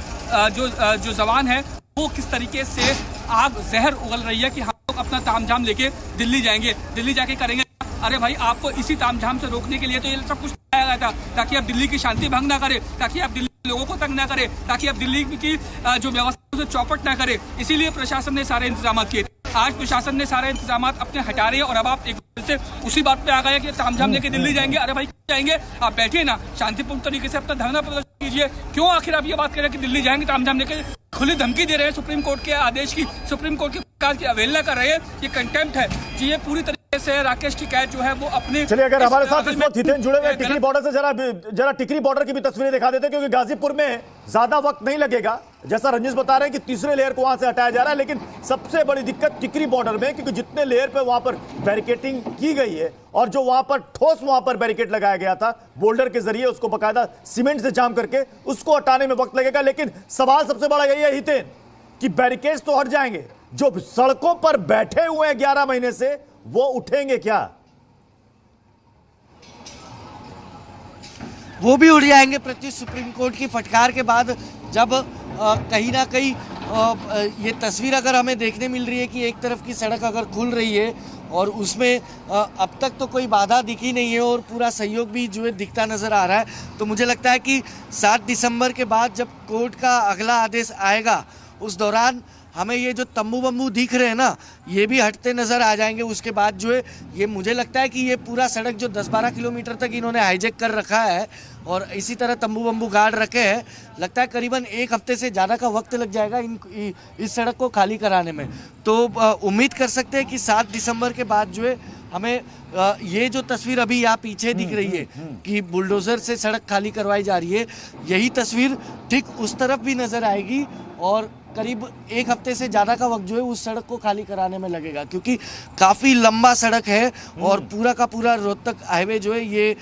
जो जवान है वो किस तरीके से आग जहर उगल रही है कि हम लोग अपना तामझाम लेके दिल्ली जाएंगे, दिल्ली जाके करेंगे। अरे भाई, आपको इसी तामझाम से रोकने के लिए तो ये सब कुछ किया गया था, ताकि आप दिल्ली की शांति भंग ना करें, ताकि आप दिल्ली के लोगों को तंग ना करें, ताकि आप दिल्ली की जो व्यवस्था से चौपट ना करें। इसीलिए प्रशासन ने सारे इंतजाम किए। आज प्रशासन ने सारे इंतजाम अपने हटा रहे हैं और अब आप एक से उसी बात पे आ गए कि तामझाम लेके दिल्ली जाएंगे। अरे भाई जाएंगे, आप बैठिए ना, शांतिपूर्ण तरीके से अपना धरना प्रदर्शन कीजिए। क्यों आखिर आप ये बात कर रहे हैं कि दिल्ली जाएंगे तामझाम लेके? खुली धमकी दे रहे हैं सुप्रीम कोर्ट के आदेश की, सुप्रीम कोर्ट के फटकार की अवहेलना कर रहे हैं। ये कंटेम्प्ट है जी, ये पूरी तरीके से राकेश टिकैत जो है वो अपने। चलिए अगर हमारे साथ इस वक्त हितेन जुड़े हुए टिकरी बॉर्डर से जरा टिकरी बॉर्डर की भी तस्वीरें दिखा देते, क्योंकि गाजीपुर में ज्यादा वक्त नहीं लगेगा। जैसा रंजीश बता रहे हैं कि तीसरे लेयर को वहां से हटाया जा रहा है, लेकिन सबसे बड़ी दिक्कत टिकरी बॉर्डर में, क्योंकि जितने लेयर पे वहां पर बैरिकेडिंग की गई है और जो वहां पर ठोस वहां पर बैरिकेड लगाया गया था बोल्डर के जरिए, उसको बकायदा सीमेंट से जाम करके उसको हटाने में वक्त लगेगा। लेकिन सवाल सबसे बड़ा यही है हितेन कि बैरिकेड्स तो हट जाएंगे, जो सड़कों पर बैठे हुए हैं 11 महीने से वो उठेंगे क्या? वो भी उड़ जाएंगे प्रत्युष। सुप्रीम कोर्ट की फटकार के बाद जब कहीं ना कहीं ये तस्वीर अगर हमें देखने मिल रही है कि एक तरफ की सड़क अगर खुल रही है और उसमें अब तक तो कोई बाधा दिखी नहीं है और पूरा सहयोग भी जो है दिखता नज़र आ रहा है, तो मुझे लगता है कि 7 दिसंबर के बाद जब कोर्ट का अगला आदेश आएगा उस दौरान हमें ये जो तंबू बम्बू दिख रहे हैं ना, ये भी हटते नजर आ जाएंगे। उसके बाद जो है ये मुझे लगता है कि ये पूरा सड़क जो 10-12 किलोमीटर तक इन्होंने हाईजैक कर रखा है और इसी तरह तंबू बम्बू गाड़ रखे हैं। लगता है करीबन 1 हफ्ते से ज़्यादा का वक्त लग जाएगा इस सड़क को खाली कराने में। तो उम्मीद कर सकते हैं कि 7 दिसंबर के बाद जो है हमें ये जो तस्वीर अभी यहाँ पीछे दिख रही है कि बुलडोजर से सड़क खाली करवाई जा रही है, यही तस्वीर ठीक उस तरफ भी नजर आएगी और करीब 1 हफ्ते से ज़्यादा का वक्त जो है उस सड़क को खाली कराने में लगेगा, क्योंकि काफ़ी लंबा सड़क है और पूरा का पूरा रोहतक हाईवे जो है ये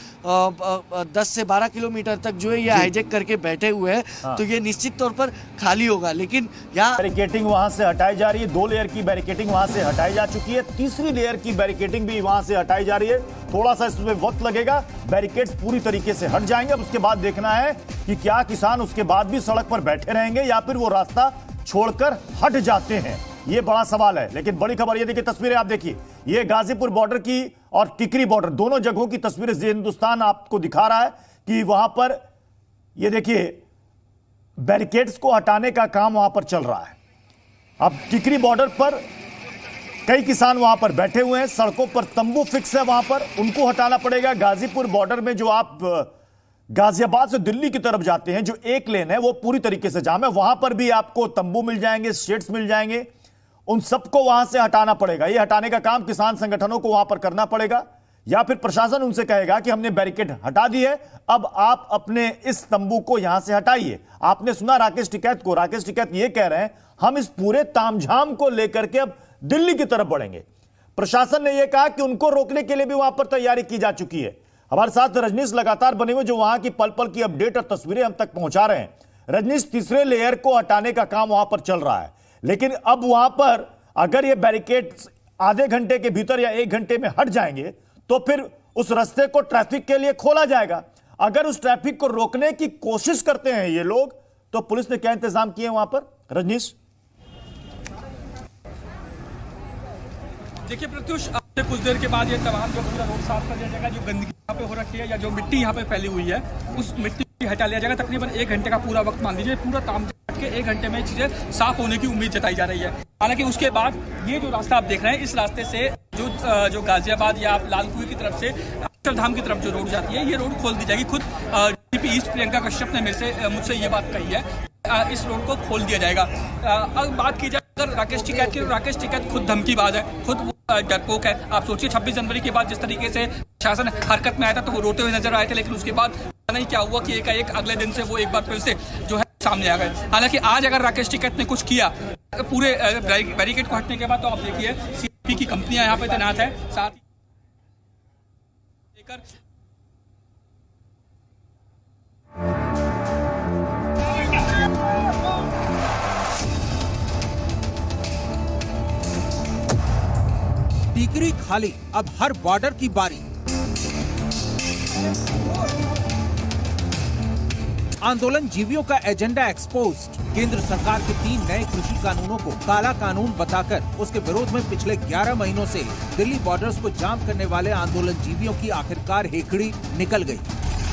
10 से 12 किलोमीटर तक जो है ये हाईजैक करके बैठे हुए हैं। तो ये निश्चित तौर पर खाली होगा। लेकिन यहाँ बैरिकेटिंग वहां से हटाई जा रही है, 2 लेयर की बैरिकेटिंग वहां से हटाई जा चुकी है, तीसरी लेयर की बैरिकेटिंग भी वहां से हटाई जा रही है। थोड़ा सा इसमें वक्त लगेगा, बैरिकेड्स पूरी तरीके से हट जाएंगे। अब उसके बाद देखना है कि क्या किसान उसके बाद भी सड़क पर बैठे रहेंगे या फिर वो रास्ता छोड़कर हट जाते हैं, ये बड़ा सवाल है। लेकिन बड़ी खबर ये देखिए, तस्वीरें आप देखिए, ये गाजीपुर बॉर्डर की और टिकरी बॉर्डर दोनों जगहों की तस्वीरें हिंदुस्तान आपको दिखा रहा है कि वहां पर ये देखिए बैरिकेड्स को हटाने का काम वहां पर चल रहा है। अब टिकरी बॉर्डर पर कई किसान वहां पर बैठे हुए हैं, सड़कों पर तंबू फिक्स है, वहां पर उनको हटाना पड़ेगा। गाजीपुर बॉर्डर में जो आप गाजियाबाद से दिल्ली की तरफ जाते हैं, जो एक लेन है वो पूरी तरीके से जाम है, वहां पर भी आपको तंबू मिल जाएंगे, शेड्स मिल जाएंगे, उन सबको वहां से हटाना पड़ेगा। ये हटाने का काम किसान संगठनों को वहां पर करना पड़ेगा या फिर प्रशासन उनसे कहेगा कि हमने बैरिकेड हटा दी है, अब आप अपने इस तंबू को यहां से हटाइए। आपने सुना राकेश टिकैत को, राकेश टिकैत ये कह रहे हैं हम इस पूरे तामझाम को लेकर के अब दिल्ली की तरफ बढ़ेंगे। प्रशासन ने यह कहा कि उनको रोकने के लिए भी वहां पर तैयारी की जा चुकी है। हमारे साथ रजनीश लगातार बने हुए जो वहां की पल पल की अपडेट और तस्वीरें हम तक पहुंचा रहे हैं। रजनीश, तीसरे लेयर को हटाने का काम वहां पर चल रहा है, लेकिन अब वहां पर अगर ये बैरिकेड आधे घंटे के भीतर या 1 घंटे में हट जाएंगे तो फिर उस रास्ते को ट्रैफिक के लिए खोला जाएगा। अगर उस ट्रैफिक को रोकने की कोशिश करते हैं ये लोग, तो पुलिस ने क्या इंतजाम किए वहां पर? रजनीश, देखिए प्रत्युष, आपसे कुछ देर के बाद ये तमाम जो पूरा रोड साफ कर दिया जाएगा, जो गंदगी यहाँ पे हो रखी है या जो मिट्टी यहाँ पे फैली हुई है उस मिट्टी को हटा लिया जाएगा। तकरीबन 1 घंटे का पूरा वक्त मान लीजिए, पूरा ताम के 1 घंटे में चीजें साफ होने की उम्मीद जताई जा रही है। हालांकि उसके बाद ये जो रास्ता आप देख रहे हैं, इस रास्ते से जो गाजियाबाद या आप लालकुई की तरफ से अक्षरधाम की तरफ जो रोड जाती है, ये रोड खोल दी जाएगी। खुद डीपी ईस्ट प्रियंका कश्यप ने मुझसे ये बात कही है, इस रोड को खोल दिया जाएगा। अब बात की जाए अगर राकेश टिकैत की, तो राकेश टिकैत खुद धमकीबाज है, खुद डरपोक है। आप सोचिए 26 जनवरी के बाद जिस तरीके से शासन हरकत में आया था तो वो रोते हुए नजर आए थे, लेकिन उसके बाद नहीं क्या हुआ कि एक अगले दिन से वो एक बार फिर से जो है सामने आ गए। हालांकि आज अगर राकेश टिकैत ने कुछ किया पूरे बैरिकेड को हटने के बाद, तो आप देखिए सीपी की कंपनियां यहाँ पे तैनात है, साथ ही लेकर टिकरी खाली, अब हर बॉर्डर की बारी। आंदोलन जीवियों का एजेंडा एक्सपोज्ड। केंद्र सरकार के 3 नए कृषि कानूनों को काला कानून बताकर उसके विरोध में पिछले 11 महीनों से दिल्ली बॉर्डर्स को जाम करने वाले आंदोलन जीवियों की आखिरकार हेकड़ी निकल गई।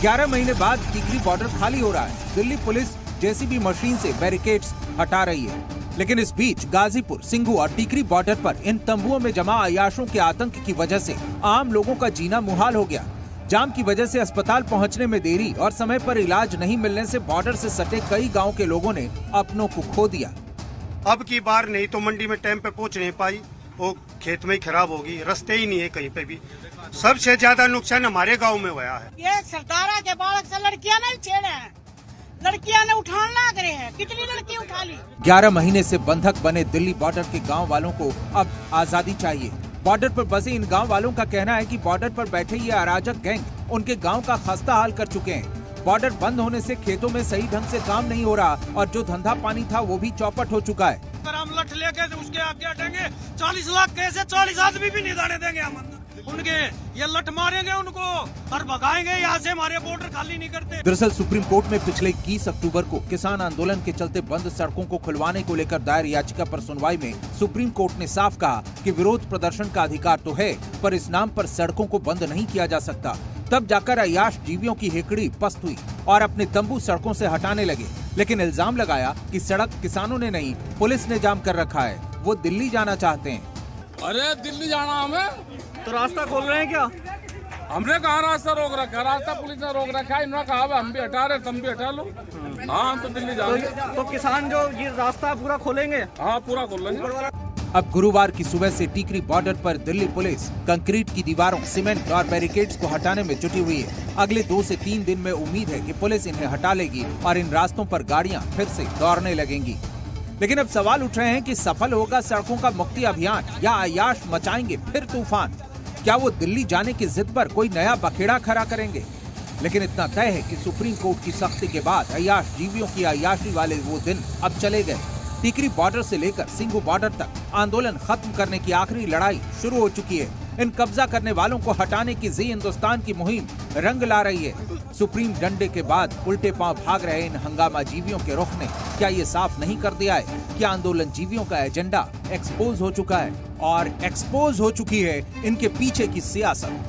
11 महीने बाद टिकरी बॉर्डर खाली हो रहा है। दिल्ली पुलिस जेसीबी मशीन से बैरिकेड्स हटा रही है, लेकिन इस बीच गाजीपुर, सिंघू और टिकरी बॉर्डर पर इन तंबुओं में जमा अयाशों के आतंक की वजह से आम लोगों का जीना मुहाल हो गया। जाम की वजह से अस्पताल पहुंचने में देरी और समय पर इलाज नहीं मिलने से बॉर्डर से सटे कई गांव के लोगों ने अपनों को खो दिया। अब की बार नहीं तो मंडी में टाइम पे पहुंच नहीं पाई, वो खेत में ही खराब होगी, रास्ते ही नहीं है कहीं पे भी। सबसे ज्यादा नुकसान हमारे गाँव में हुआ है। ये सरदारा के बालक से लड़कियां नहीं छेड़े हैं, लड़कियां ने उठाना करे हैं, कितनी लड़की उठा ली। 11 महीने से बंधक बने दिल्ली बॉर्डर के गांव वालों को अब आजादी चाहिए। बॉर्डर पर बसे इन गांव वालों का कहना है कि बॉर्डर पर बैठे ये अराजक गैंग उनके गांव का खस्ता हाल कर चुके हैं। बॉर्डर बंद होने से खेतों में सही ढंग से काम नहीं हो रहा और जो धंधा पानी था वो भी चौपट हो चुका है। अगर हम लठ लेके तो उसके आगे हटेंगे, 40 लाख कैसे 40 आदमी भी नहीं जाने देंगे हम अंदर। उनके ये लठ मारेंगे उनको और भगाएंगे, यहाँ से हमारे बॉर्डर खाली नहीं करते। दरअसल सुप्रीम कोर्ट में पिछले 21 अक्टूबर को किसान आंदोलन के चलते बंद सड़कों को खुलवाने को लेकर दायर याचिका पर सुनवाई में सुप्रीम कोर्ट ने साफ कहा कि विरोध प्रदर्शन का अधिकार तो है, पर इस नाम पर सड़कों को बंद नहीं किया जा सकता। तब जाकर अयाश जीवियों की हेकड़ी पस्त हुई और अपने तंबू सड़कों से हटाने लगे। लेकिन इल्जाम लगाया कि सड़क किसानों ने नहीं, पुलिस ने जाम कर रखा है। वो दिल्ली जाना चाहते हैं। अरे दिल्ली जाना हमें, तो रास्ता खोल रहे हैं क्या? हमने कहा रास्ता रोक रखा, रास्ता पुलिस ने रोक रखा है। इन्होंने कहा हम भी हटा रहे, तुम भी हटा लो। हाँ, हम तो दिल्ली जाएंगे। तो किसान जो ये रास्ता पूरा खोलेंगे? हाँ, पूरा खोलेंगे। अब गुरुवार की सुबह से टीकरी बॉर्डर पर दिल्ली पुलिस कंक्रीट की दीवारों, सीमेंट और बैरिकेड्स को हटाने में जुटी हुई है। अगले 2 से 3 दिन में उम्मीद है कि पुलिस इन्हें हटा लेगी और इन रास्तों पर गाड़ियां फिर से दौड़ने लगेंगी। लेकिन अब सवाल उठ रहे हैं कि सफल होगा सड़कों का मुक्ति अभियान या अय्याश मचाएंगे फिर तूफान? क्या वो दिल्ली जाने की जिद पर कोई नया बखेड़ा खड़ा करेंगे? लेकिन इतना तय है कि सुप्रीम कोर्ट की सख्ती के बाद अय्याश जीवियों की अय्याशी वाले वो दिन अब चले गए। टीकरी बॉर्डर से लेकर सिंघू बॉर्डर तक आंदोलन खत्म करने की आखिरी लड़ाई शुरू हो चुकी है। इन कब्जा करने वालों को हटाने की जी हिंदुस्तान की मुहिम रंग ला रही है। सुप्रीम डंडे के बाद उल्टे पांव भाग रहे इन हंगामा जीवियों के रुख ने क्या ये साफ नहीं कर दिया है कि आंदोलन जीवियों का एजेंडा एक्सपोज हो चुका है और एक्सपोज हो चुकी है इनके पीछे की सियासत।